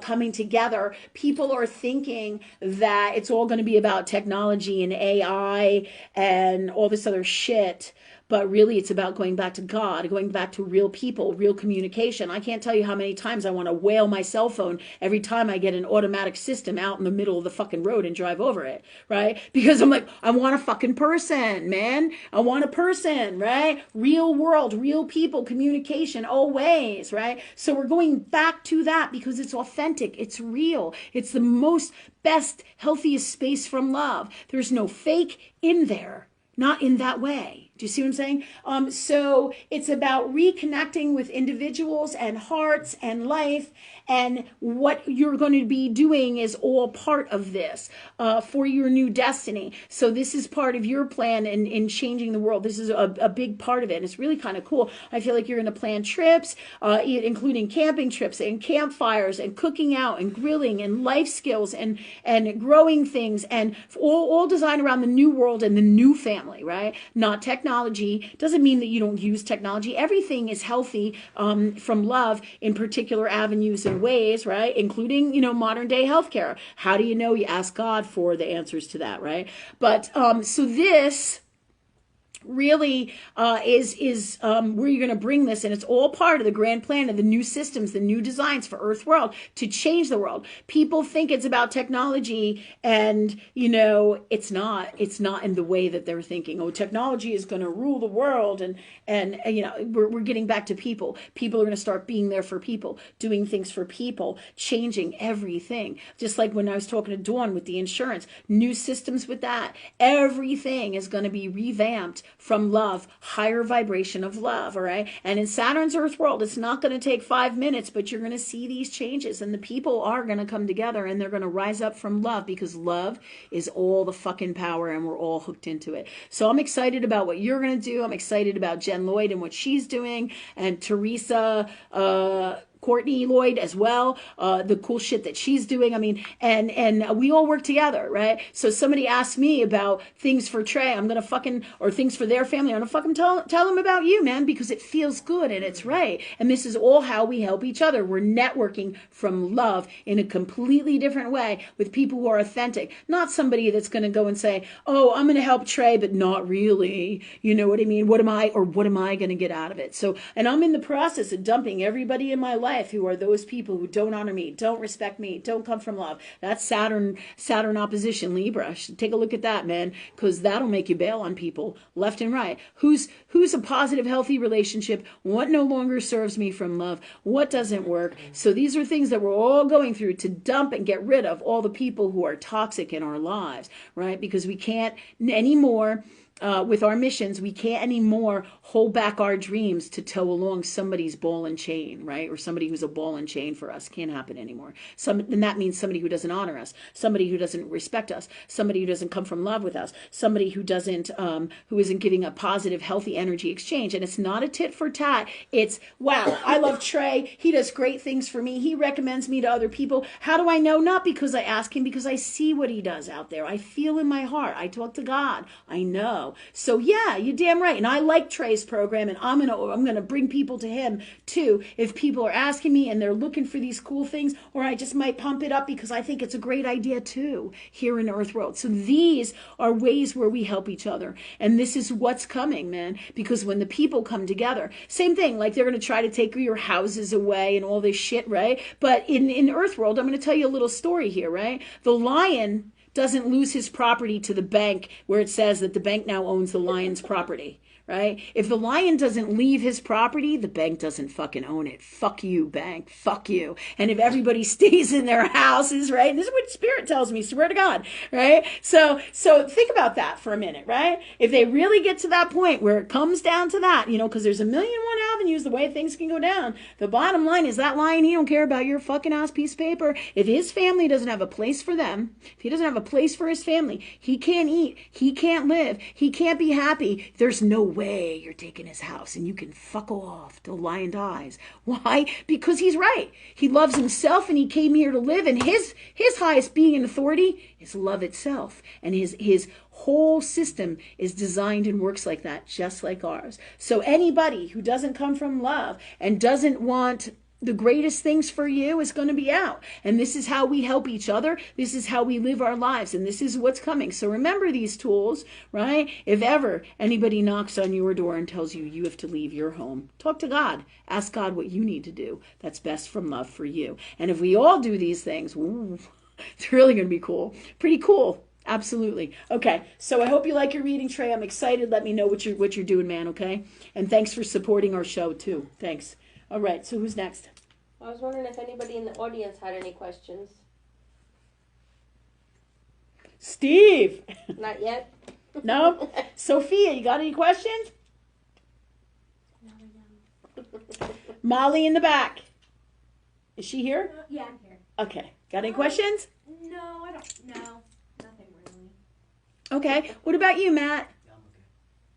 coming together, people are thinking that it's all going to be about technology and AI and all this other shit. But really, it's about going back to God, going back to real people, real communication. I can't tell you how many times I want to whale my cell phone every time I get an automatic system out in the middle of the fucking road and drive over it, right? Because I'm like, I want a fucking person, man. I want a person, right? Real world, real people, communication, always, right? So we're going back to that because it's authentic. It's real. It's the most best, healthiest space from love. There's no fake in there. Not in that way. Do you see what I'm saying? So it's about reconnecting with individuals and hearts and life, and what you're going to be doing is all part of this for your new destiny. So this is part of your plan in changing the world. This is a big part of it. And it's really kind of cool. I feel like you're going to plan trips, including camping trips and campfires and cooking out and grilling and life skills and growing things, and all designed around the new world and the new family, right? Not technology. Doesn't mean that you don't use technology. Everything is healthy from love in particular avenues and ways, right? Including, modern day healthcare. How do you know? You ask God for the answers to that, right? But so this really is where you're going to bring this, and it's all part of the grand plan of the new systems, the new designs for Earth world to change the world. People think it's about technology, and it's not in the way that they're thinking. Oh, technology is going to rule the world, and we're getting back to people. People are going to start being there for people, doing things for people, changing everything. Just like when I was talking to Dawn with the insurance, new systems with that, everything is going to be revamped from love, higher vibration of love, all right? And in Saturn's Earth world, it's not going to take 5 minutes, but you're going to see these changes, and the people are going to come together, and they're going to rise up from love, because love is all the fucking power, and we're all hooked into it. So I'm excited about what you're going to do. I'm excited about Jen Lloyd and what she's doing, and Teresa Courtney Lloyd as well, the cool shit that she's doing. I mean, and we all work together, right? So somebody asked me about things for Trey, I'm gonna fucking, or things for their family, I'm gonna fucking tell them about you, man, because it feels good and it's right. And this is all how we help each other. We're networking from love in a completely different way with people who are authentic, not somebody that's gonna go and say, oh, I'm gonna help Trey, but not really. You know what I mean? What am I gonna get out of it? So, and I'm in the process of dumping everybody in my life who are those people who don't honor me, don't respect me, don't come from love. That's Saturn opposition Libra. Take a look at that, man, because that'll make you bail on people left and right. Who's a positive, healthy relationship? What no longer serves me from love? What doesn't work? So these are things that we're all going through to dump and get rid of all the people who are toxic in our lives, right? Because we can't anymore. With our missions, we can't anymore hold back our dreams to tow along somebody's ball and chain, right? Or somebody who's a ball and chain for us. Can't happen anymore. And that means somebody who doesn't honor us, somebody who doesn't respect us, somebody who doesn't come from love with us, somebody who isn't giving a positive, healthy energy exchange. And it's not a tit for tat. It's, wow, I love Trey. He does great things for me. He recommends me to other people. How do I know? Not because I ask him, because I see what he does out there. I feel in my heart. I talk to God. I know. So yeah, you're damn right. And I like Trey's program, and I'm gonna bring people to him too. If people are asking me and they're looking for these cool things, or I just might pump it up because I think it's a great idea too here in Earth World. So these are ways where we help each other. And this is what's coming, man. Because when the people come together, same thing, like they're gonna try to take your houses away and all this shit, right? But in Earth World, I'm gonna tell you a little story here, right? The lion doesn't lose his property to the bank where it says that the bank now owns the lion's property, right? If the lion doesn't leave his property, the bank doesn't fucking own it. Fuck you, bank. Fuck you. And if everybody stays in their houses, right? This is what Spirit tells me, swear to God, right? So think about that for a minute, right? If they really get to that point where it comes down to that, because there's a million and one avenues the way things can go down. The bottom line is that lion, he don't care about your fucking ass piece of paper. If his family doesn't have a place for them, if he doesn't have a place for his family, he can't eat, he can't live, he can't be happy, there's no way you're taking his house, and you can fuck off till the lion dies. Why? Because he's right. He loves himself, and he came here to live, and his highest being and authority is love itself, and his whole system is designed and works like that, just like ours. So anybody who doesn't come from love and doesn't want the greatest things for you is going to be out. And this is how we help each other. This is how we live our lives. And this is what's coming. So remember these tools, right? If ever anybody knocks on your door and tells you you have to leave your home, talk to God. Ask God what you need to do that's best from love for you. And if we all do these things, ooh, it's really going to be cool. Pretty cool. Absolutely. Okay. So I hope you like your reading, Trey. I'm excited. Let me know what you're doing, man. Okay. And thanks for supporting our show too. Thanks. All right, so who's next? I was wondering if anybody in the audience had any questions. Steve! Not yet? No? Sophia, you got any questions? No, I don't. Molly in the back. Is she here? Yeah, I'm here. Okay. Got any questions? No, I don't. No, nothing really. Okay. What about you, Matt?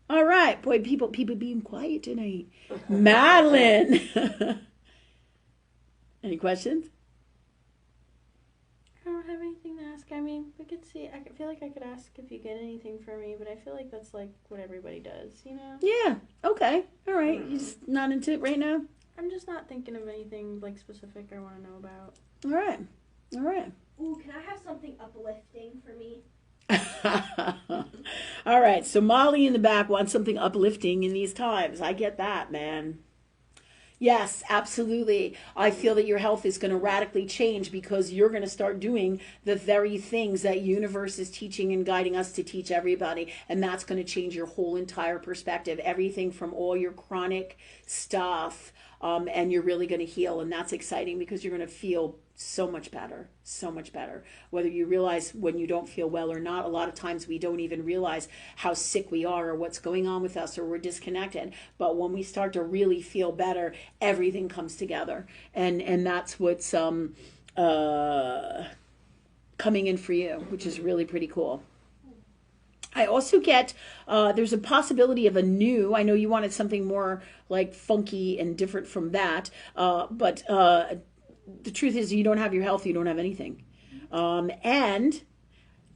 All right. Boy, people being quiet tonight. Madeline. Any questions? I don't have anything to ask. I mean, we could see. I feel like I could ask if you get anything for me, but I feel like that's like what everybody does, Yeah. Okay. All right. You're just not into it right now? I'm just not thinking of anything like specific I want to know about. All right. All right. Ooh, can I have something uplifting for me? All right, so Molly in the back wants something uplifting in these times. I get that, man. Yes, absolutely. I feel that your health is going to radically change because you're going to start doing the very things that universe is teaching and guiding us to teach everybody. And that's going to change your whole entire perspective. Everything from all your chronic stuff. And you're really going to heal. And that's exciting because you're going to feel so much better, so much better. Whether you realize when you don't feel well or not, a lot of times we don't even realize how sick we are or what's going on with us or we're disconnected. But when we start to really feel better, everything comes together. And that's what's coming in for you, which is really pretty cool. I also get there's a possibility of a new. I know you wanted something more like funky and different from that, but the truth is, you don't have your health, you don't have anything. And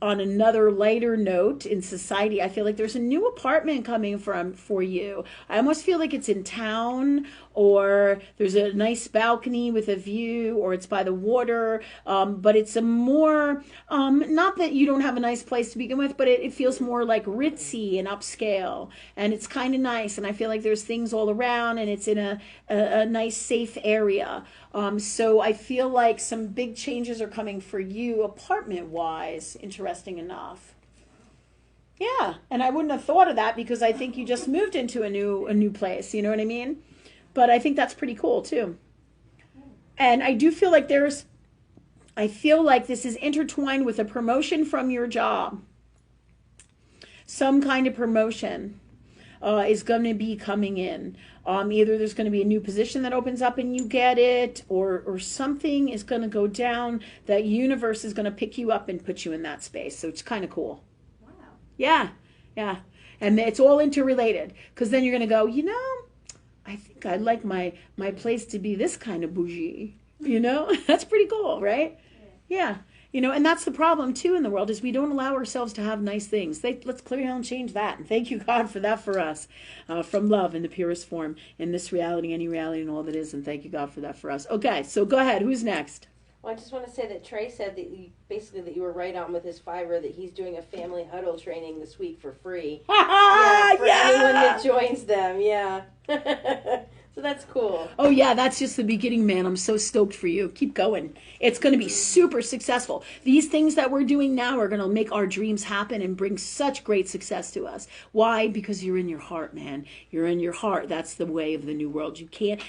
on another lighter note, in society, I feel like there's a new apartment coming for you. I almost feel like it's in town, or there's a nice balcony with a view, or it's by the water. But it's a more, not that you don't have a nice place to begin with, but it feels more like ritzy and upscale. And it's kind of nice. And I feel like there's things all around, and it's in a nice, safe area. So I feel like some big changes are coming for you apartment-wise, interesting enough. Yeah, and I wouldn't have thought of that because I think you just moved into a new place, you know what I mean? But I think that's pretty cool too. And I do feel like this is intertwined with a promotion from your job. Some kind of promotion is going to be coming in. Either there's going to be a new position that opens up and you get it, or something is going to go down. That universe is going to pick you up and put you in that space. So it's kind of cool. Wow. Yeah. And it's all interrelated, because then you're going to go, I think I'd like my place to be this kind of bougie. That's pretty cool, right? Yeah. And that's the problem too in the world, is we don't allow ourselves to have nice things. Let's clear out and change that. And thank you, God, for that for us, from love in the purest form, in this reality, any reality, and all that is. And thank you, God, for that for us. Okay, so go ahead. Who's next? Well, I just want to say that Trey said that you were right on with his Fiverr, that he's doing a family huddle training this week for free. For anyone that joins them, yeah. So that's cool. Oh, yeah, that's just the beginning, man. I'm so stoked for you. Keep going. It's going to be super successful. These things that we're doing now are going to make our dreams happen and bring such great success to us. Why? Because you're in your heart, man. You're in your heart. That's the way of the new world.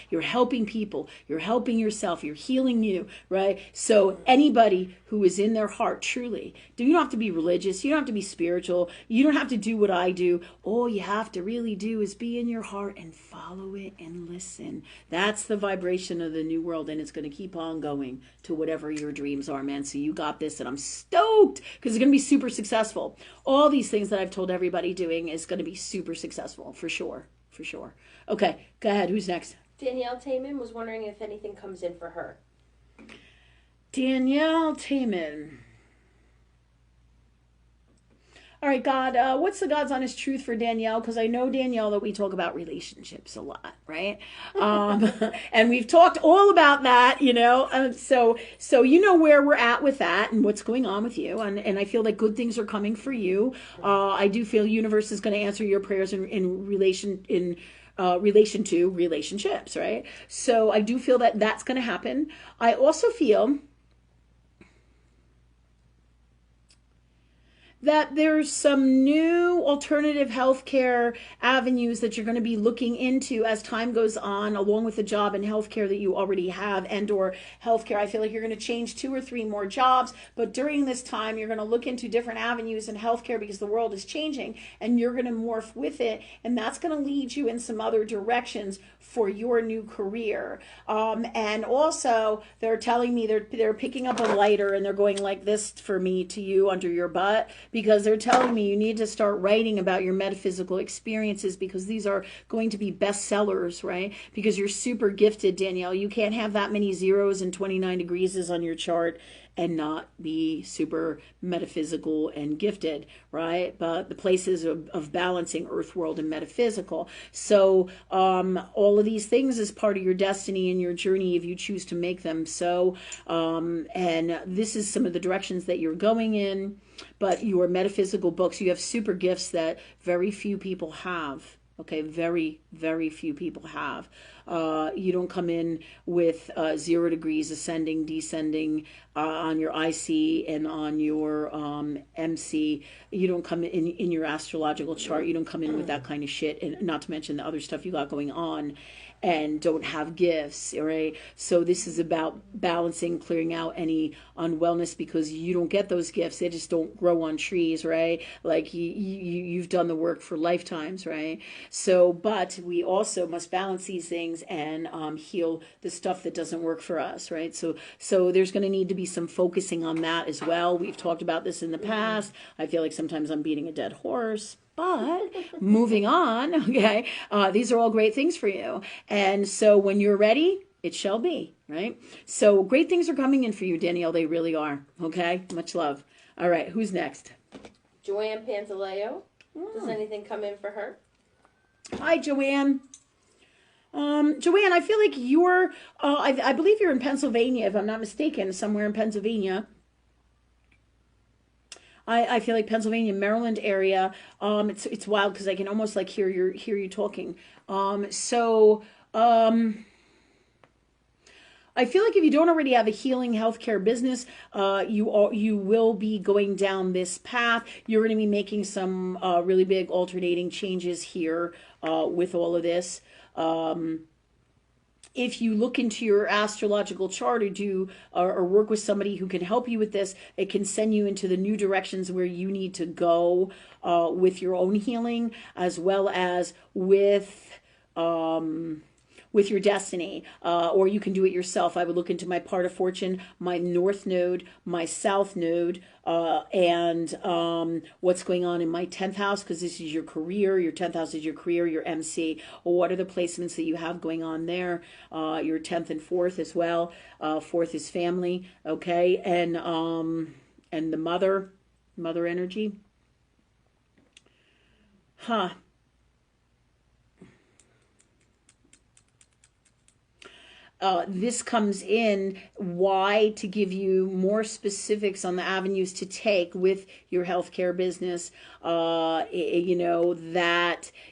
You're helping people. You're helping yourself. You're healing you, right? So anybody who is in their heart, truly, you don't have to be religious. You don't have to be spiritual. You don't have to do what I do. All you have to really do is be in your heart and follow it and listen. That's the vibration of the new world, and it's going to keep on going to whatever your dreams are, man. So you got this, and I'm stoked because it's going to be super successful. All these things that I've told everybody doing is going to be super successful, for sure. Okay, go ahead. Who's next? Danielle Tayman was wondering if anything comes in for her. Danielle Tayman. All right, God, what's the God's honest truth for Danielle? Because I know, Danielle, that we talk about relationships a lot, right? And we've talked all about that, so you know where we're at with that and what's going on with you. And I feel like good things are coming for you. I do feel universe is going to answer your prayers in relation to relationships, right? So I do feel that that's going to happen. I also feel that there's some new alternative healthcare avenues that you're going to be looking into as time goes on, along with the job and healthcare that you already have, and or healthcare. I feel like you're going to change 2 or 3 more jobs, but during this time, you're going to look into different avenues in healthcare because the world is changing, and you're going to morph with it, and that's going to lead you in some other directions for your new career. And also, they're telling me they're picking up a lighter, and they're going like this for me to you under your butt, because they're telling me you need to start writing about your metaphysical experiences, because these are going to be bestsellers, right? Because you're super gifted, Danielle. You can't have that many zeros and 29 degrees on your chart and not be super metaphysical and gifted, right? But the places of balancing earth world and metaphysical. So all of these things is part of your destiny and your journey if you choose to make them so. And this is some of the directions that you're going in. But your metaphysical books, you have super gifts that very few people have. Okay, very, very few people have. You don't come in with 0 degrees ascending, descending on your IC and on your MC. You don't come in your astrological chart. You don't come in with that kind of shit, and not to mention the other stuff you got going on, and don't have gifts, all right? So this is about balancing, clearing out any unwellness, because you don't get those gifts. They just don't grow on trees, right? Like you've done the work for lifetimes, right? So, but we also must balance these things things and heal the stuff that doesn't work for us, right? So there's going to need to be some focusing on that as well. We've talked about this in the past. I feel like sometimes I'm beating a dead horse. But moving on, okay, these are all great things for you. And so when you're ready, it shall be, right? So great things are coming in for you, Danielle. They really are, okay? Much love. All right, who's next? Joanne Pantaleo. Does anything come in for her? Hi, Joanne. Joanne, I feel like you're, I believe you're in Pennsylvania, if I'm not mistaken, somewhere in Pennsylvania. I feel like Pennsylvania, Maryland area. It's wild because I can almost like hear you talking. I feel like if you don't already have a healing healthcare business, you will be going down this path. You're going to be making some really big alternating changes here with all of this. If you look into your astrological chart or work with somebody who can help you with this, it can send you into the new directions where you need to go with your own healing, as well as with your destiny, or you can do it yourself. I would look into my part of fortune, my north node, my south node, and what's going on in my 10th house, because this is your career. Your 10th house is your career, your MC. What are the placements that you have going on there? Your 10th and 4th as well. 4th is family, okay, and the mother energy. This comes in why to give you more specifics on the avenues to take with your healthcare business, that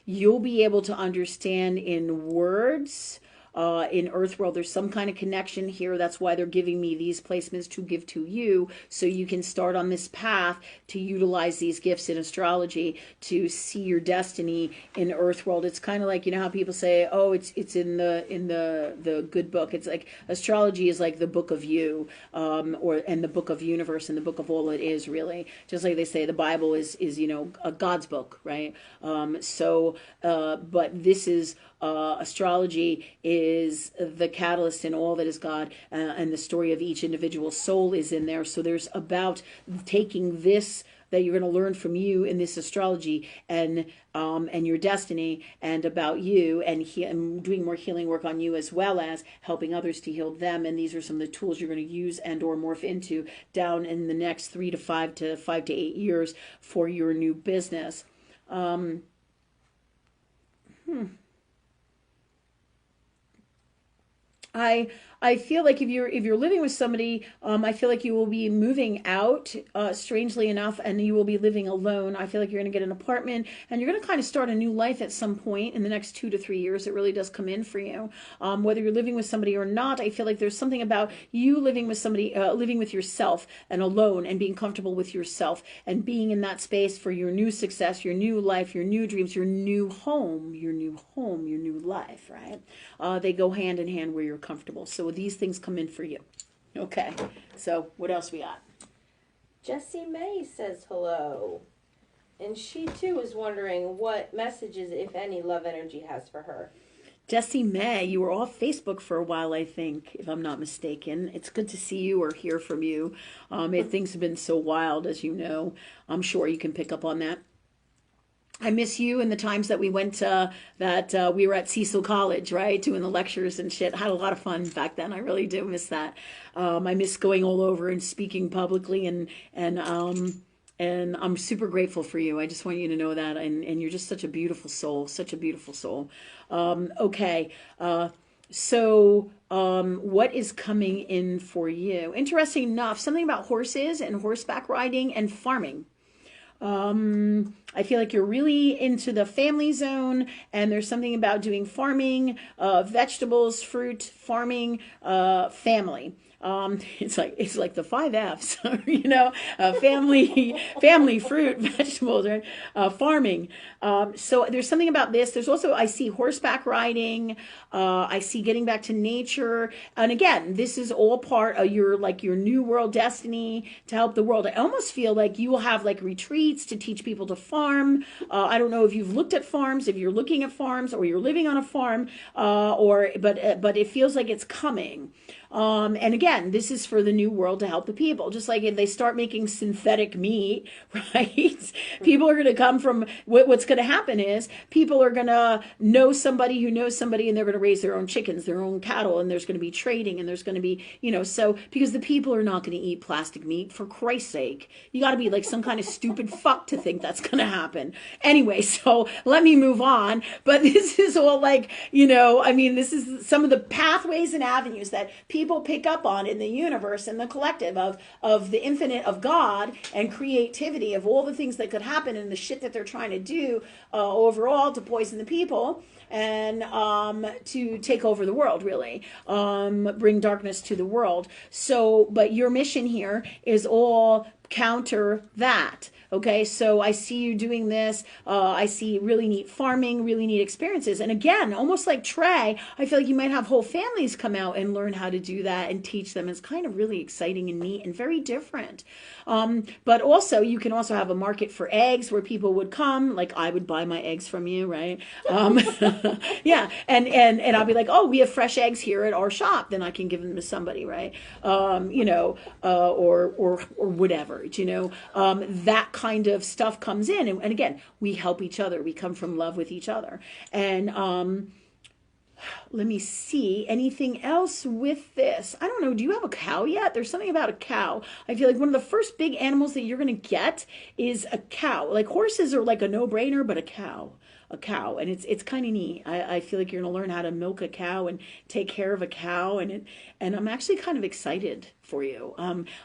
you'll be able to understand in words. In Earthworld, there's some kind of connection here. That's why they're giving me these placements to give to you, so you can start on this path to utilize these gifts in astrology to see your destiny in Earthworld. It's kind of like, you know how people say, oh, it's in the good book. It's like astrology is like the book of you, and the book of universe and the book of all it is, really. Just like they say the Bible is a God's book, right? But this is astrology is the catalyst in all that is God, and the story of each individual soul is in there. So there's about taking this that you're going to learn from you in this astrology and your destiny, and about you, and doing more healing work on you, as well as helping others to heal them. And these are some of the tools you're going to use and or morph into down in the next 3 to 5 to 8 years for your new business. I feel like if you're living with somebody, I feel like you will be moving out, strangely enough, and you will be living alone. I feel like you're going to get an apartment, and you're going to kind of start a new life at some point in the next 2 to 3 years. It really does come in for you. Whether you're living with somebody or not, I feel like there's something about you living with somebody, living with yourself and alone, and being comfortable with yourself, and being in that space for your new success, your new life, your new dreams, your new home, your new life, right? They go hand in hand where you're comfortable. So these things come in for you. Okay, so what else we got? Jessie May says hello. And she too is wondering what messages, if any, love energy has for her. Jessie May, you were off Facebook for a while, I think, if I'm not mistaken. It's good to see you or hear from you. Things have been so wild, as you know. I'm sure you can pick up on that. I miss you and the times that we went we were at Cecil College, right, doing the lectures and shit. I had a lot of fun back then. I really do miss that. I miss going all over and speaking publicly, and I'm super grateful for you. I just want you to know that, and you're just such a beautiful soul, Okay. What is coming in for you? Interesting enough, something about horses and horseback riding and farming. I feel like you're really into the family zone, and there's something about doing farming, vegetables, fruit, farming, family. It's like the 5 F's, family, fruit, vegetables, right? Farming. So there's something about this. There's also, I see horseback riding. I see getting back to nature. And again, this is all part of your new world destiny to help the world. I almost feel like you will have like retreats to teach people to farm. I don't know if you've looked at farms, if you're looking at farms or you're living on a farm, but it feels like it's coming. And again, this is for the new world to help the people. Just like if they start making synthetic meat, right? People are going to come from, what's going to happen is people are going to know somebody who knows somebody, and they're going to raise their own chickens, their own cattle, and there's going to be trading, and there's going to be, so because the people are not going to eat plastic meat, for Christ's sake. You got to be like some kind of stupid fuck to think that's going to happen. Anyway, so let me move on. But this is all like, this is some of the pathways and avenues that people pick up on in the universe and the collective of the infinite of God and creativity of all the things that could happen and the shit that they're trying to do overall to poison the people and to take over the world, really, bring darkness to the world. So, but your mission here is all counter that. Okay, so I see you doing this. I see really neat farming, really neat experiences. And again, almost like Trey, I feel like you might have whole families come out and learn how to do that and teach them. It's kind of really exciting and neat and very different. But also, you can also have a market for eggs where people would come, like I would buy my eggs from you, right? Yeah, and I'll be like, oh, we have fresh eggs here at our shop. Then I can give them to somebody, right? Or whatever, that kind of stuff comes in. And again, we help each other. We come from love with each other. And let me see, anything else with this? I don't know. Do you have a cow yet? There's something about a cow. I feel like one of the first big animals that you're going to get is a cow. Like horses are like a no-brainer, but a cow. And it's kind of neat. I feel like you're going to learn how to milk a cow and take care of a cow, and I'm actually kind of excited for you.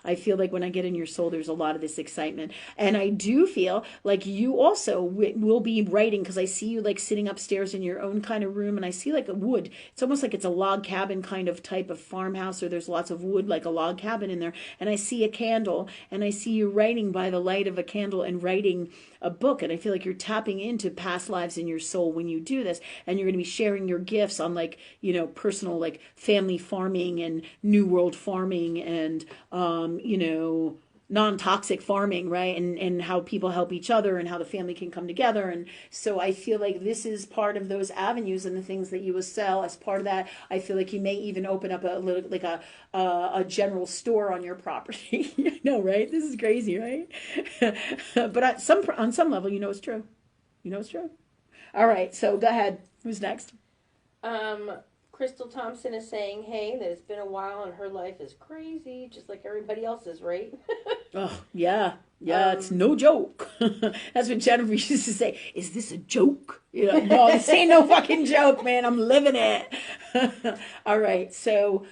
I feel like when I get in your soul, there's a lot of this excitement, and I do feel like you also will be writing, because I see you like sitting upstairs in your own kind of room, and I see like a wood. It's almost like it's a log cabin kind of type of farmhouse, or there's lots of wood like a log cabin in there, and I see a candle, and I see you writing by the light of a candle and writing a book, and I feel like you're tapping into past lives in your soul when you do this, and you're going to be sharing your gifts on like personal like family farming and new world farming and non-toxic farming, right? And how people help each other and how the family can come together. And so I feel like this is part of those avenues and the things that you will sell as part of that. I feel like you may even open up a little like a general store on your property. I know, right? This is crazy, right? But on some level, it's true. It's true. All right, so go ahead. Who's next? Crystal Thompson is saying, hey, that it's been a while and her life is crazy, just like everybody else's, right? Oh, yeah. Yeah, it's no joke. That's what Jennifer used to say. Is this a joke? No, this ain't no fucking joke, man. I'm living it. All right, so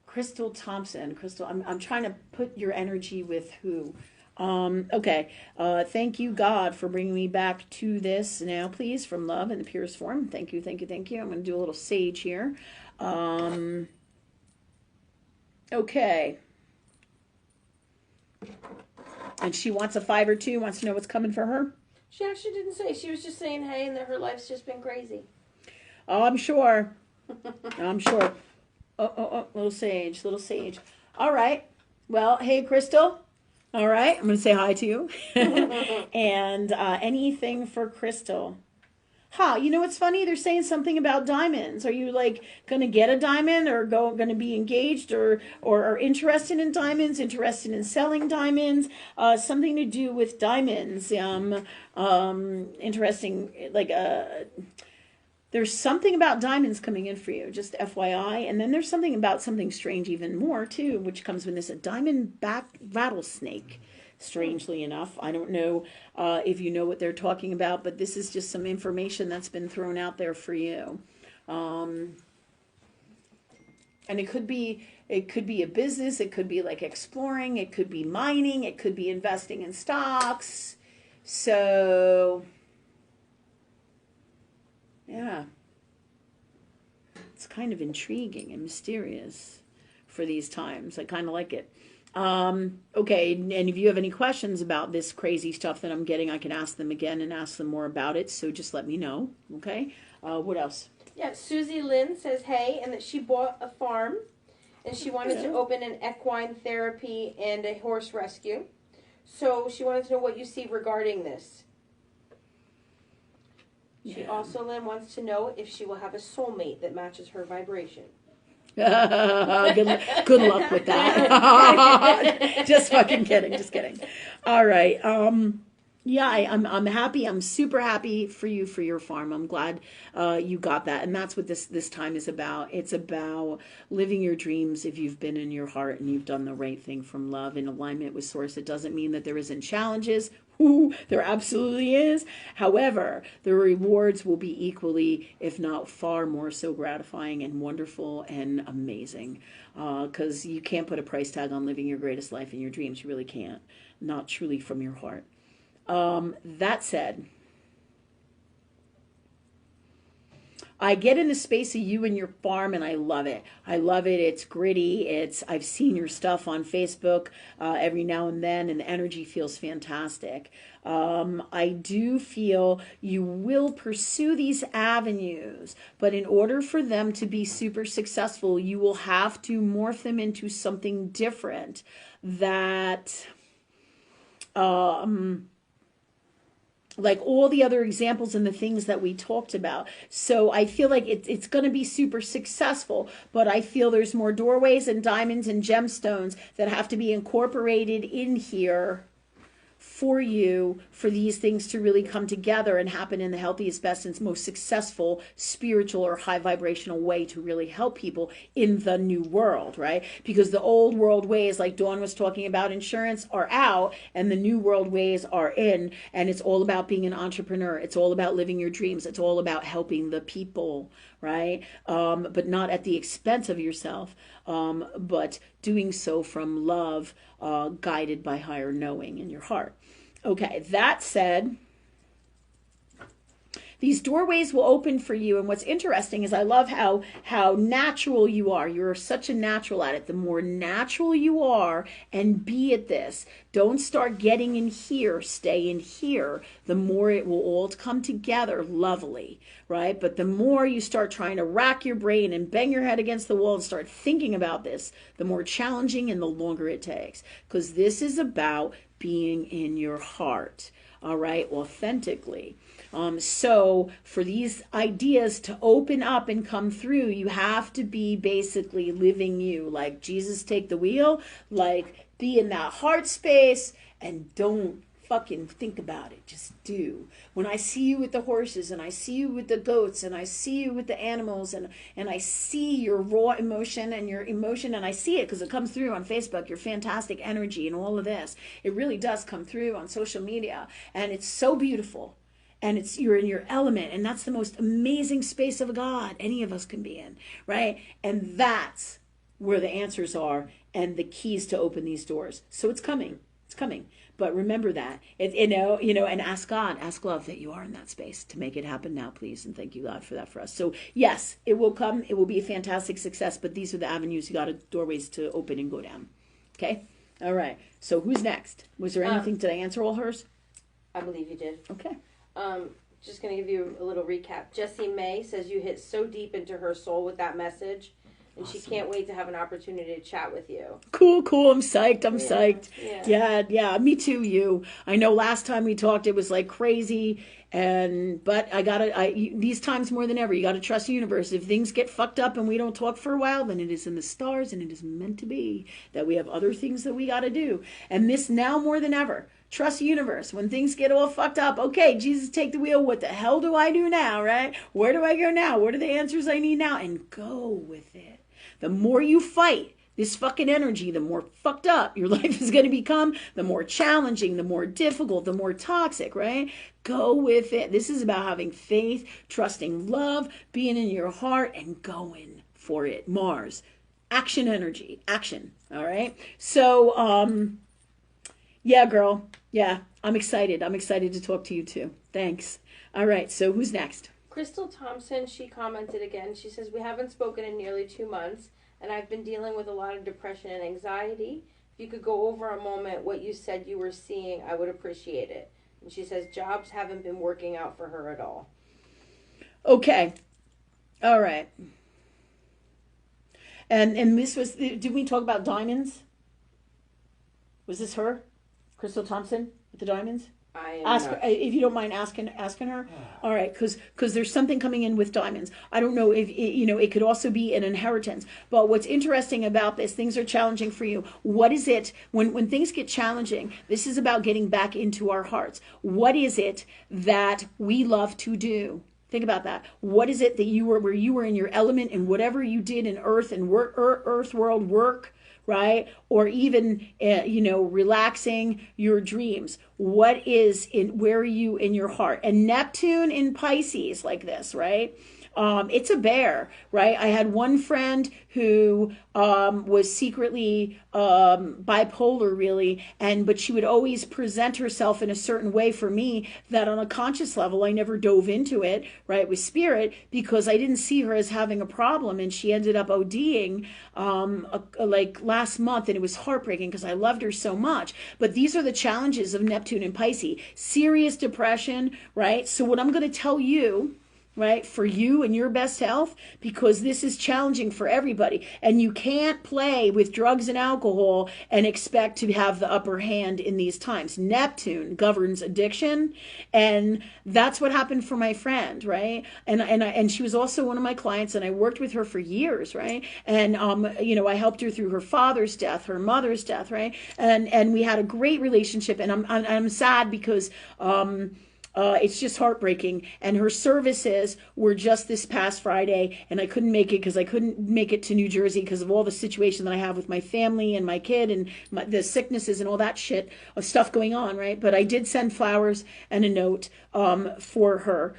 Crystal Thompson. Crystal, I'm trying to put your energy with who? Okay. Thank you, God, for bringing me back to this now, please, from love in the purest form. Thank you, thank you, thank you. I'm going to do a little sage here. Okay. And she wants a 5 or 2, wants to know what's coming for her. She actually didn't say. She was just saying, hey, and that her life's just been crazy. Oh, I'm sure. I'm sure. Oh, little sage. All right. Well, hey, Crystal. All right, I'm going to say hi to you. And anything for Crystal. What's funny? They're saying something about diamonds. Are you like going to get a diamond or going to be engaged or interested in diamonds, interested in selling diamonds? Something to do with diamonds. Interesting, like there's something about diamonds coming in for you, just FYI. And then there's something about something strange even more, too, which comes with this, a diamond-back rattlesnake, strangely enough. I don't know if you know what they're talking about, but this is just some information that's been thrown out there for you. And it could be a business, it could be like exploring, it could be mining, it could be investing in stocks. So... yeah. It's kind of intriguing and mysterious for these times. I kind of like it. Okay, and if you have any questions about this crazy stuff that I'm getting, I can ask them again and ask them more about it. So just let me know, okay? What else? Yeah, Susie Lynn says, hey, and that she bought a farm, and she wanted to open an equine therapy and a horse rescue. So she wanted to know what you see regarding this. She also, Lynn, wants to know if she will have a soulmate that matches her vibration. Good luck with that. Just fucking kidding. Just kidding. All right. Yeah, I'm happy. I'm super happy for you for your farm. I'm glad you got that, and that's what this time is about. It's about living your dreams. If you've been in your heart and you've done the right thing from love in alignment with Source, it doesn't mean that there isn't challenges. Ooh, there absolutely is. However, the rewards will be equally, if not far more so gratifying and wonderful and amazing. Because you can't put a price tag on living your greatest life in your dreams. You really can't. Not truly from your heart. That said, I get in the space of you and your farm, and I love it. I love it. It's gritty. I've seen your stuff on Facebook every now and then, and the energy feels fantastic. I do feel you will pursue these avenues, but in order for them to be super successful, you will have to morph them into something different that like all the other examples and the things that we talked about. So I feel like it's going to be super successful, but I feel there's more doorways and diamonds and gemstones that have to be incorporated in here for you, for these things to really come together and happen in the healthiest, best, and most successful spiritual or high vibrational way to really help people in the new world, right? Because the old world ways, like Dawn was talking about, insurance, are out, and the new world ways are in, and it's all about being an entrepreneur. It's all about living your dreams. It's all about helping the people, right? But not at the expense of yourself, but doing so from love, guided by higher knowing in your heart. Okay, that said, these doorways will open for you. And what's interesting is I love how natural you are. You're such a natural at it. The more natural you are and be at this, don't start getting in here, stay in here, the more it will all come together lovely, right? But the more you start trying to rack your brain and bang your head against the wall and start thinking about this, the more challenging and the longer it takes. Because this is about being in your heart, all right, authentically. So for these ideas to open up and come through, you have to be basically living you, like Jesus take the wheel, like be in that heart space and don't fucking think about it. Just do. When I see you with the horses and I see you with the goats and I see you with the animals and I see your raw emotion and your emotion, and I see it because it comes through on Facebook, your fantastic energy and all of this. It really does come through on social media, and it's so beautiful. And you're in your element, and that's the most amazing space of God any of us can be in, right? And that's where the answers are and the keys to open these doors. So it's coming. It's coming. But remember that, you know, and ask God, ask love that you are in that space to make it happen now, please. And thank you, God, for that for us. So yes, it will come. It will be a fantastic success, but these are the avenues you got doorways to open and go down. Okay. All right. So who's next? Was there anything? Did I answer all hers? I believe you did. Okay. Just going to give you a little recap. Jessie May says you hit so deep into her soul with that message, and awesome. She can't wait to have an opportunity to chat with you. Cool. I'm psyched. I'm psyched. Yeah. Me too, you. I know last time we talked, it was like crazy, but these times more than ever, you got to trust the universe. If things get fucked up and we don't talk for a while, then it is in the stars, and it is meant to be that we have other things that we got to do. And this now more than ever. Trust the universe. When things get all fucked up, okay, Jesus, take the wheel. What the hell do I do now, right? Where do I go now? What are the answers I need now? And go with it. The more you fight this fucking energy, the more fucked up your life is going to become, the more challenging, the more difficult, the more toxic, right? Go with it. This is about having faith, trusting love, being in your heart, and going for it. Mars. Action energy. Action. All right? So, yeah, girl. Yeah, I'm excited. I'm excited to talk to you too. Thanks. All right, so who's next? Crystal Thompson, she commented again. She says, we haven't spoken in nearly 2 months, and I've been dealing with a lot of depression and anxiety. If you could go over a moment what you said you were seeing, I would appreciate it. And she says jobs haven't been working out for her at all. Okay. All right. And this was, did we talk about diamonds? Was this her? Crystal Thompson with the diamonds? If you don't mind asking her. All right, because there's something coming in with diamonds. I don't know if it could also be an inheritance. But what's interesting about this, things are challenging for you. What is it when things get challenging? This is about getting back into our hearts. What is it that we love to do? Think about that. What is it that where you were in your element and whatever you did in earth and work, earth world work, right? Or even, relaxing your dreams. Where are you in your heart? And Neptune in Pisces like this, right? It's a bear, right? I had one friend who was secretly bipolar, really, but she would always present herself in a certain way for me that on a conscious level, I never dove into it, right, with spirit, because I didn't see her as having a problem, and she ended up ODing like last month, and it was heartbreaking because I loved her so much. But these are the challenges of Neptune and Pisces. Serious depression, right? So what I'm going to tell you, right, for you and your best health, because this is challenging for everybody. And you can't play with drugs and alcohol and expect to have the upper hand in these times. Neptune governs addiction, and that's what happened for my friend, right? And she was also one of my clients, and I worked with her for years, right? And I helped her through her father's death, her mother's death, right? And we had a great relationship, and I'm sad because it's just heartbreaking. And her services were just this past Friday, and I couldn't make it because I couldn't make it to New Jersey because of all the situation that I have with my family and my kid and the sicknesses and all that shit of stuff going on, right? But I did send flowers and a note for her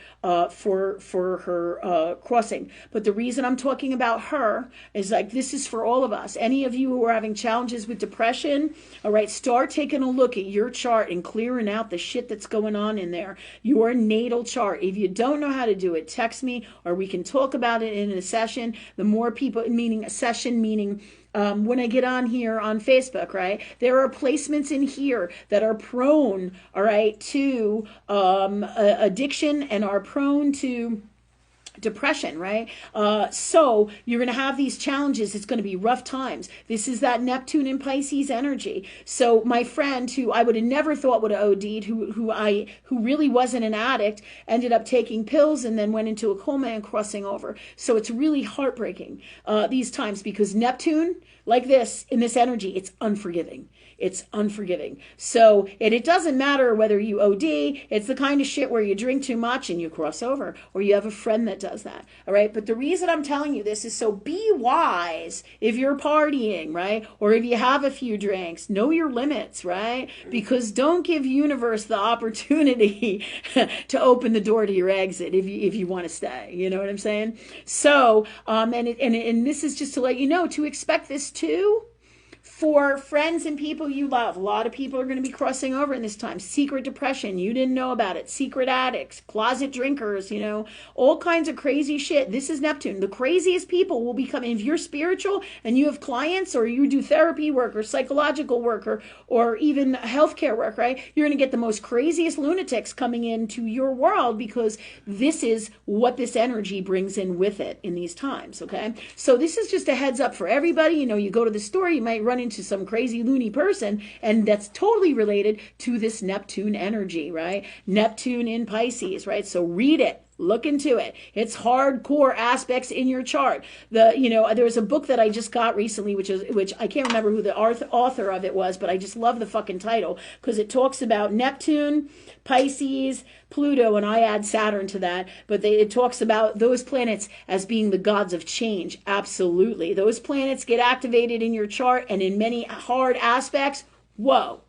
for her crossing. But the reason I'm talking about her is like this is for all of us. Any of you who are having challenges with depression, all right, start taking a look at your chart and clearing out the shit that's going on in there. Your natal chart. If you don't know how to do it, text me or we can talk about it in a session. The more people, meaning a session, meaning when I get on here on Facebook, right, there are placements in here that are prone, all right, to addiction and are prone to depression, right? So you're going to have these challenges. It's going to be rough times. This is that Neptune and Pisces energy. So my friend, who I would have never thought would have OD'd, who really wasn't an addict, ended up taking pills and then went into a coma and crossing over. So it's really heartbreaking these times because Neptune, like this, in this energy, it's unforgiving. It's unforgiving. So, and it doesn't matter whether you OD, it's the kind of shit where you drink too much and you cross over, or you have a friend that does that. All right. But the reason I'm telling you this is so be wise if you're partying, right? Or if you have a few drinks, know your limits, right? Because don't give universe the opportunity to open the door to your exit if you want to stay. You know what I'm saying? So, and this is just to let you know to expect this too. For friends and people you love. A lot of people are going to be crossing over in this time. Secret depression, you didn't know about it. Secret addicts, closet drinkers, all kinds of crazy shit. This is Neptune. The craziest people will become, if you're spiritual and you have clients or you do therapy work or psychological work or even healthcare work, right? You're going to get the most craziest lunatics coming into your world because this is what this energy brings in with it in these times, okay? So this is just a heads up for everybody. You go to the store, you might run into some crazy loony person, and that's totally related to this Neptune energy, right? Neptune in Pisces, right? So read it. Look into it. It's hardcore aspects in your chart. There was a book that I just got recently, which I can't remember who the author of it was, but I just love the fucking title because it talks about Neptune, Pisces, Pluto, and I add Saturn to that. But it talks about those planets as being the gods of change. Absolutely. Those planets get activated in your chart, and in many hard aspects, whoa.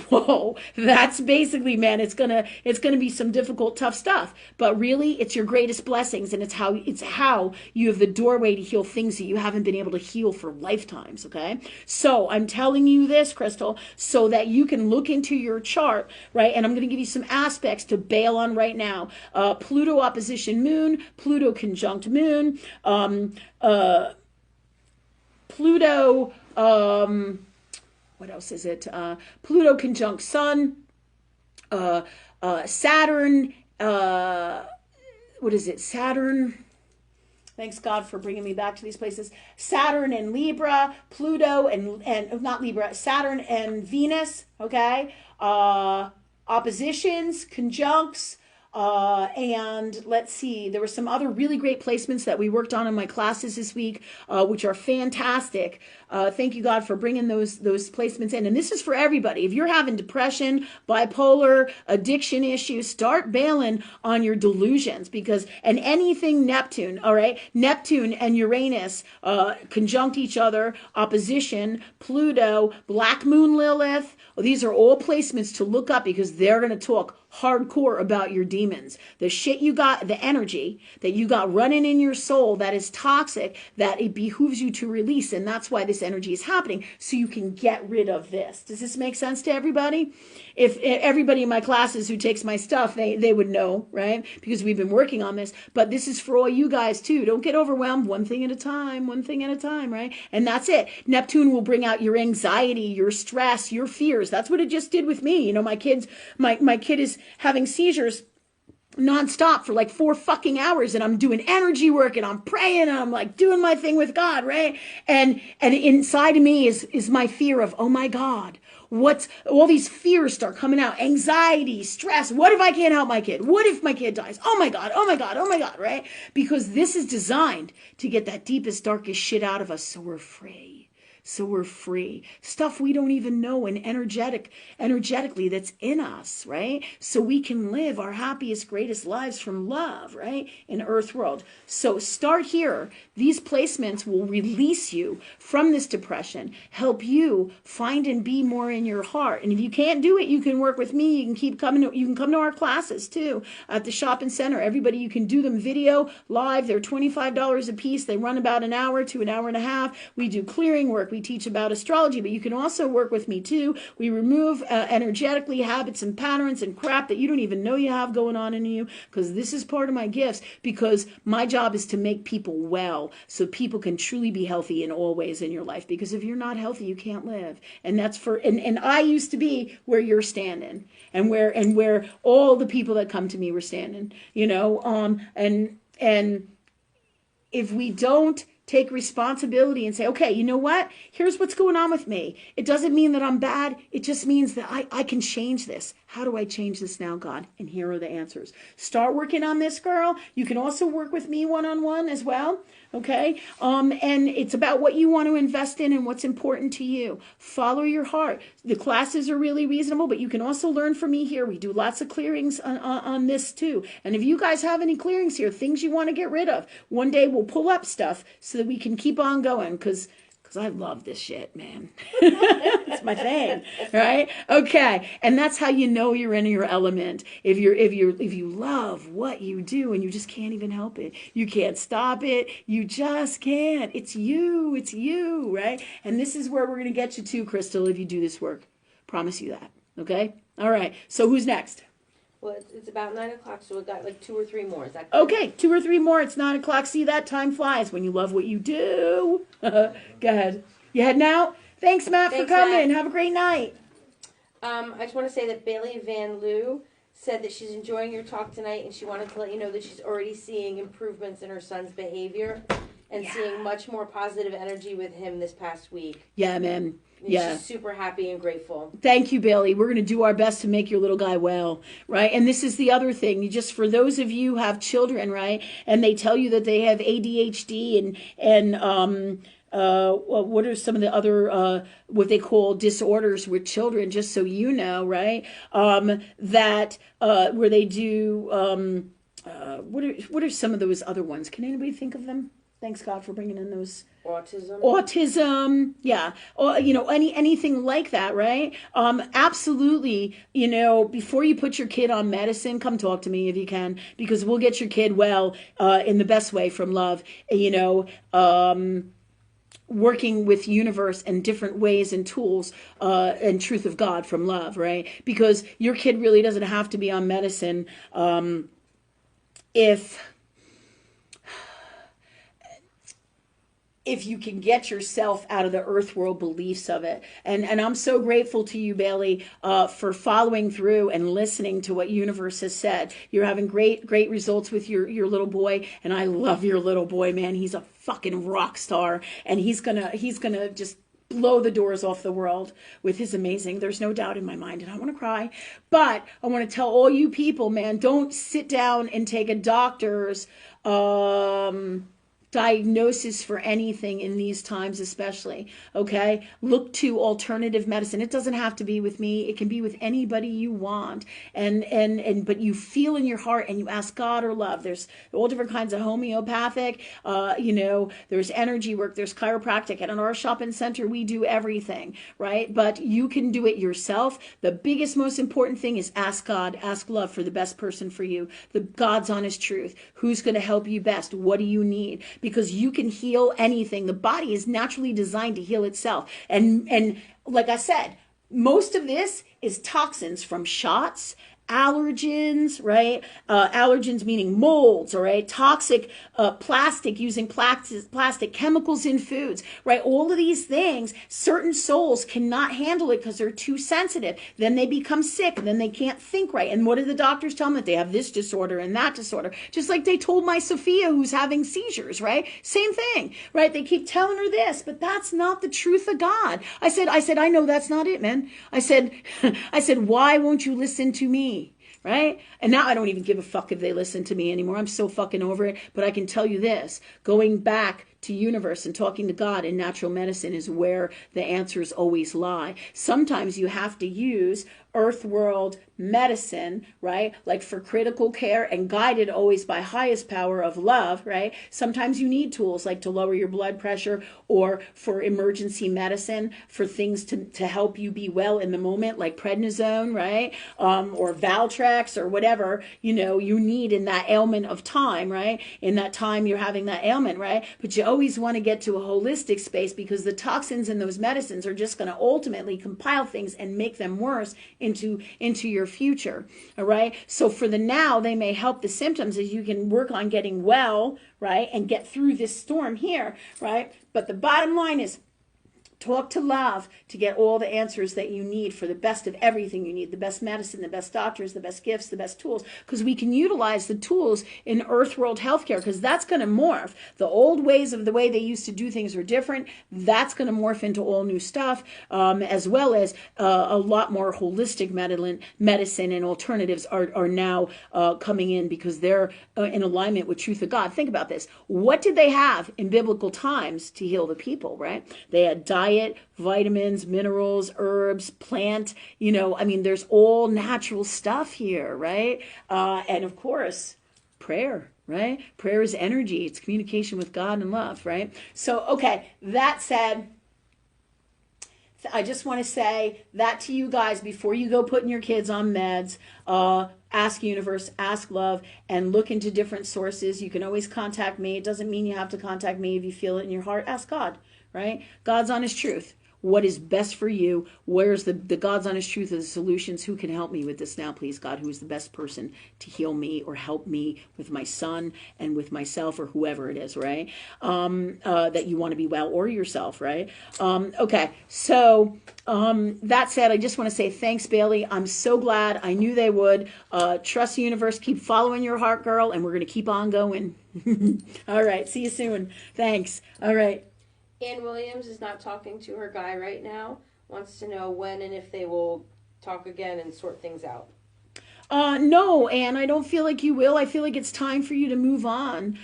Whoa, that's basically, man, it's gonna be some difficult, tough stuff. But really, it's your greatest blessings, and it's how you have the doorway to heal things that you haven't been able to heal for lifetimes. Okay, so I'm telling you this, Crystal, so that you can look into your chart, right? And I'm gonna give you some aspects to bail on right now. Pluto opposition Moon, Pluto conjunct Moon, Pluto. What else is it? Pluto conjunct Sun, Saturn. What is it? Saturn. Thanks God for bringing me back to these places. Saturn and Libra, Pluto and not Libra, Saturn and Venus. Okay. Oppositions, conjuncts. And let's see, there were some other really great placements that we worked on in my classes this week, which are fantastic. Thank you, God, for bringing those placements in. And this is for everybody. If you're having depression, bipolar, addiction issues, start bailing on your delusions, and anything Neptune, all right? Neptune and Uranus conjunct each other, opposition, Pluto, Black Moon Lilith. Well, these are all placements to look up because they're going to talk hardcore about your demons. The shit you got, the energy that you got running in your soul that is toxic, that it behooves you to release. And that's why this energy is happening, so you can get rid of this. Does this make sense to everybody? If everybody in my classes who takes my stuff, they would know, right? Because we've been working on this. But this is for all you guys too. Don't get overwhelmed. One thing at a time, right? And that's it. Neptune will bring out your anxiety, your stress, your fears. That's what it just did with me. You know, my kid is having seizures nonstop for like 4 fucking hours, and I'm doing energy work and I'm praying and I'm like doing my thing with God, right? And inside of me is my fear of, oh my God, what's all these fears start coming out, anxiety, stress. What if I can't help my kid? What if my kid dies? Oh my God, right? Because this is designed to get that deepest, darkest shit out of us, so we're free. So we're free. Stuff we don't even know, and energetically that's in us, right? So we can live our happiest, greatest lives from love, right? In Earth world. So start here. These placements will release you from this depression, help you find and be more in your heart. And if you can't do it, you can work with me. You can keep coming. You can come to our classes too at the shopping center. Everybody, you can do them video, live. They're $25 a piece. They run about an hour to an hour and a half. We do clearing work. We teach about astrology, but you can also work with me too. We remove energetically habits and patterns and crap that you don't even know you have going on in you, because this is part of my gifts, because my job is to make people well so people can truly be healthy in all ways in your life, because if you're not healthy, you can't live. And that's and I used to be where you're standing, and where all the people that come to me were standing, you know, and if we don't take responsibility and say, okay, you know what? Here's what's going on with me. It doesn't mean that I'm bad. It just means that I can change this. How do I change this now, God? And here are the answers. Start working on this, girl. You can also work with me one-on-one as well. Okay. And it's about what you want to invest in and what's important to you. Follow your heart. The classes are really reasonable, but you can also learn from me here. We do lots of clearings on this too. And if you guys have any clearings here, things you want to get rid of, one day we'll pull up stuff so that we can keep on going, because I love this shit, man. It's my thing, right? Okay, and that's how you know you're in your element. If you love what you do and you just can't even help it, you can't stop it. You just can't. It's you, right? And this is where we're gonna get you to, Crystal, if you do this work. Promise you that. Okay. All right. So who's next? Well, it's about 9 o'clock, so we've got like 2 or 3 more. Is that good? Okay, 2 or 3 more. It's 9 o'clock. See, that time flies when you love what you do. Go ahead. You heading out? Thanks, Matt, for coming. Matt. Have a great night. I just want to say that Bailey Van Loo said that she's enjoying your talk tonight, and she wanted to let you know that she's already seeing improvements in her son's behavior and seeing much more positive energy with him this past week. Yeah, man. And she's super happy and grateful. Thank you, Bailey. We're going to do our best to make your little guy well, right? And this is the other thing. You just, for those of you who have children, right, and they tell you that they have ADHD and what are some of the other what they call disorders with children, just so you know, right? That where they do what are some of those other ones? Can anybody think of them? Thanks God for bringing in those autism, yeah, or anything like that, right? Absolutely. Before you put your kid on medicine, come talk to me if you can, because we'll get your kid well in the best way from love. Working with universe and different ways and tools and truth of God from love, right? Because your kid really doesn't have to be on medicine if you can get yourself out of the earth world beliefs of it. And I'm so grateful to you, Bailey, for following through and listening to what universe has said. You're having great results with your little boy, and I love your little boy, man. He's a fucking rock star, and he's gonna just blow the doors off the world with his amazing, there's no doubt in my mind, and I want to cry. But I want to tell all you people, man, don't sit down and take a doctor's diagnosis for anything in these times, especially. Okay, look to alternative medicine. It doesn't have to be with me. It can be with anybody you want, but you feel in your heart and you ask God or love. There's all different kinds of homeopathic, there's energy work, there's chiropractic, and in our shopping center we do everything, right? But you can do it yourself. The biggest, most important thing is ask God, ask love for the best person for you, the God's honest truth. Who's going to help you best? What do you need? Because you can heal anything. The body is naturally designed to heal itself. And like I said, most of this is toxins from shots, allergens, right? Allergens meaning molds, all right? Toxic plastic, using plastic chemicals in foods, right? All of these things, certain souls cannot handle it because they're too sensitive. Then they become sick, and then they can't think right. And what do the doctors tell them? That they have this disorder and that disorder. Just like they told my Sophia, who's having seizures, right? Same thing, right? They keep telling her this, but that's not the truth of God. I said, I know that's not it, man. I said, why won't you listen to me? Right? And now I don't even give a fuck if they listen to me anymore. I'm so fucking over it. But I can tell you this, going back to universe and talking to God in natural medicine is where the answers always lie. Sometimes you have to use earth world medicine, right? Like for critical care and guided always by highest power of love, right? Sometimes you need tools like to lower your blood pressure or for emergency medicine for things to help you be well in the moment, like prednisone, right? Or Valtrex or whatever, you need in that ailment of time, right? In that time you're having that ailment, right? But you always want to get to a holistic space because the toxins in those medicines are just going to ultimately compile things and make them worse into your future. All right. So for the now, they may help the symptoms as you can work on getting well, right, and get through this storm here, right? But the bottom line is talk to love to get all the answers that you need for the best of everything you need, the best medicine, the best doctors, the best gifts, the best tools, because we can utilize the tools in earth world healthcare, because that's going to morph. The old ways of the way they used to do things are different. That's going to morph into all new stuff, as well as a lot more holistic medicine and alternatives are now coming in because they're in alignment with truth of God. Think about this. What did they have in biblical times to heal the people, right? They had diet, vitamins, minerals, herbs, plant, there's all natural stuff here, right? And of course, prayer, right? Prayer is energy. It's communication with God and love, right? So, okay, that said, I just want to say that to you guys before you go putting your kids on meds. Ask universe, ask love, and look into different sources. You can always contact me. It doesn't mean you have to contact me if you feel it in your heart. Ask God, right? God's honest truth. What is best for you? Where's the God's honest truth of the solutions? Who can help me with this now, please, God? Who is the best person to heal me or help me with my son and with myself or whoever it is, right? That you want to be well, or yourself, right? Okay, so that said, I just want to say thanks, Bailey. I'm so glad. I knew they would. Trust the universe. Keep following your heart, girl, and we're going to keep on going. All right, see you soon. Thanks. All right. Ann Williams is not talking to her guy right now. Wants to know when and if they will talk again and sort things out. No, Anne, I don't feel like you will. I feel like it's time for you to move on.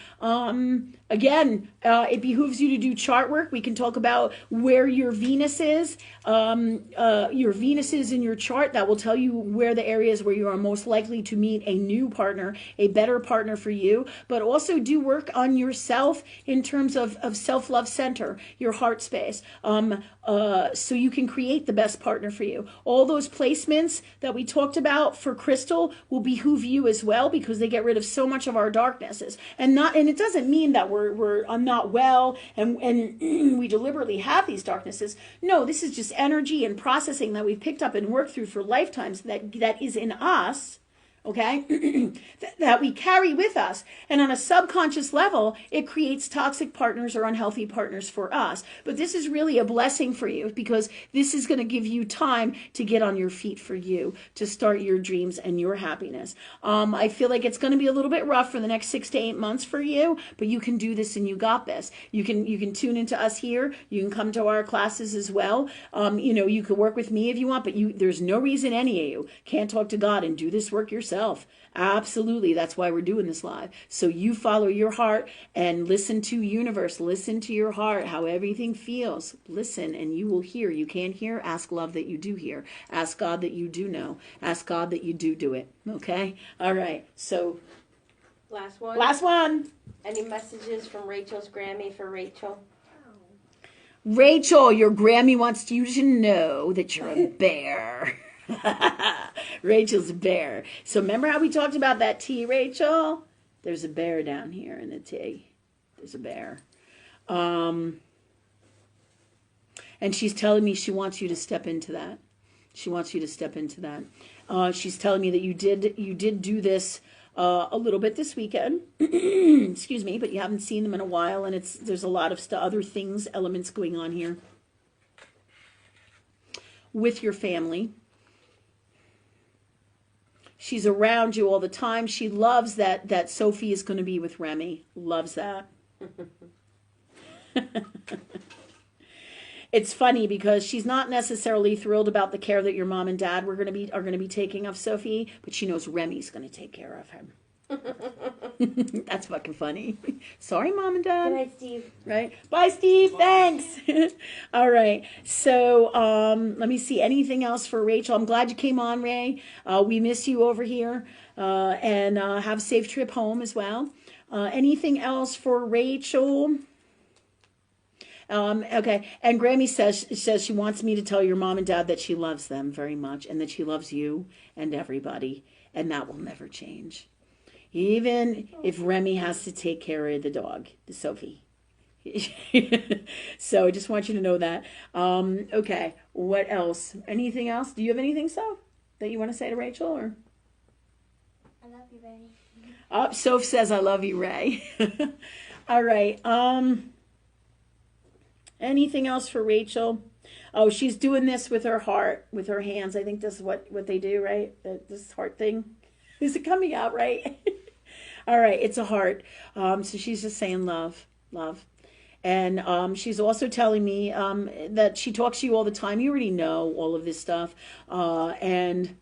Again, it behooves you to do chart work. We can talk about where your Venus is. Your Venus is in your chart. That will tell you where the areas where you are most likely to meet a new partner, a better partner for you. But also do work on yourself in terms of self-love center, your heart space, so you can create the best partner for you. All those placements that we talked about for Crystal will behoove you as well, because they get rid of so much of our darknesses. And it doesn't mean that I'm not well and we deliberately have these darknesses. No, this is just energy and processing that we've picked up and worked through for lifetimes that is in us. Okay, that we carry with us. And on a subconscious level, it creates toxic partners or unhealthy partners for us. But this is really a blessing for you, because this is going to give you time to get on your feet for you, to start your dreams and your happiness. I feel like it's going to be a little bit rough for the next 6 to 8 months for you, but you can do this and you got this. You can tune into us here. You can come to our classes as well. You can work with me if you want, but there's no reason any of you can't talk to God and do this work yourself. Absolutely. That's why we're doing this live. So you follow your heart and listen to universe, listen to your heart, how everything feels. Listen and you will hear. You can't hear, ask love that you do hear. Ask God that you do know. Ask God that you do it. Okay? All right. So Last one. last one. Any messages from Rachel's Grammy for Rachel? Rachel, your Grammy wants you to know that you're a bear. Rachel's a bear. So remember how we talked about that tea, Rachel? There's a bear down here in the tea. There's a bear. And she's telling me she wants you to step into that. She wants you to step into that. She's telling me that you did do this a little bit this weekend. Excuse me, but you haven't seen them in a while, and there's a lot of other things, elements going on here with your family. She's around you all the time. She loves that Sophie is going to be with Remy. Loves that. It's funny because she's not necessarily thrilled about the care that your mom and dad are going to be taking of Sophie, but she knows Remy's going to take care of him. That's fucking funny. Sorry, Mom and Dad. Good night, Steve. Right? Bye, Steve. Thanks. All right. So let me see. Anything else for Rachel? I'm glad you came on, Ray. We miss you over here. And have a safe trip home as well. Anything else for Rachel? Okay. And Grammy says she wants me to tell your mom and dad that she loves them very much and that she loves you and everybody. And that will never change. Even if Remy has to take care of the dog, the Sophie. So I just want you to know that. Okay. What else? Anything else? Do you have anything, Soph, that you want to say to Rachel? Or? I love you, Ray. Oh, Soph says, I love you, Ray. All right. Anything else for Rachel? Oh, she's doing this with her heart, with her hands. I think this is what they do, right? This heart thing. Is it coming out right? All right, it's a heart. So she's just saying love. And she's also telling me that she talks to you all the time. You already know all of this stuff. And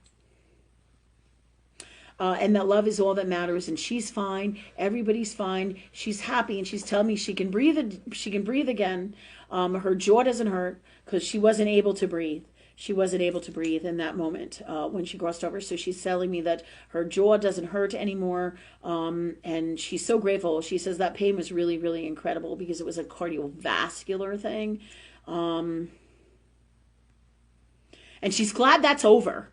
that love is all that matters. And she's fine. Everybody's fine. She's happy. And she's telling me she can breathe again. Her jaw doesn't hurt because she wasn't able to breathe. She wasn't able to breathe in that moment when she crossed over. So she's telling me that her jaw doesn't hurt anymore. And she's so grateful. She says that pain was really, really incredible because it was a cardiovascular thing. And she's glad that's over.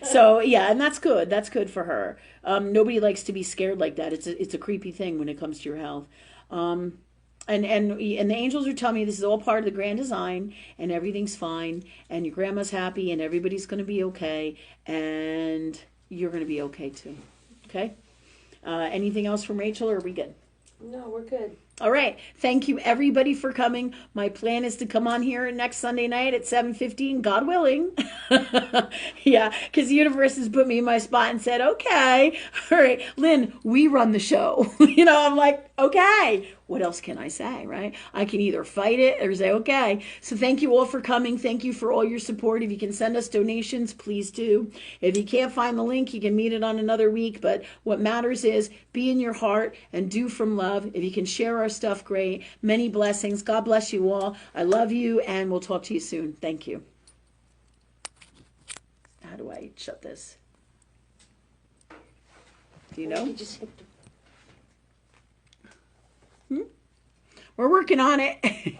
So yeah, and that's good. That's good for her. Nobody likes to be scared like that. It's a creepy thing when it comes to your health. And the angels are telling me this is all part of the grand design and everything's fine and your grandma's happy and everybody's going to be okay and you're going to be okay too. Okay? Anything else from Rachel or are we good? No, we're good. All right. Thank you, everybody, for coming. My plan is to come on here next Sunday night at 7:15, God willing. Yeah, because the universe has put me in my spot and said, okay, all right, Lynn, we run the show. I'm like, okay, what else can I say, right? I can either fight it or say, okay. So thank you all for coming. Thank you for all your support. If you can send us donations, please do. If you can't find the link, you can meet it on another week. But what matters is be in your heart and do from love. If you can share our stuff, great. Many blessings. God bless you all. I love you, and we'll talk to you soon. Thank you. How do I shut this? Do you know? You just hit the We're working on it.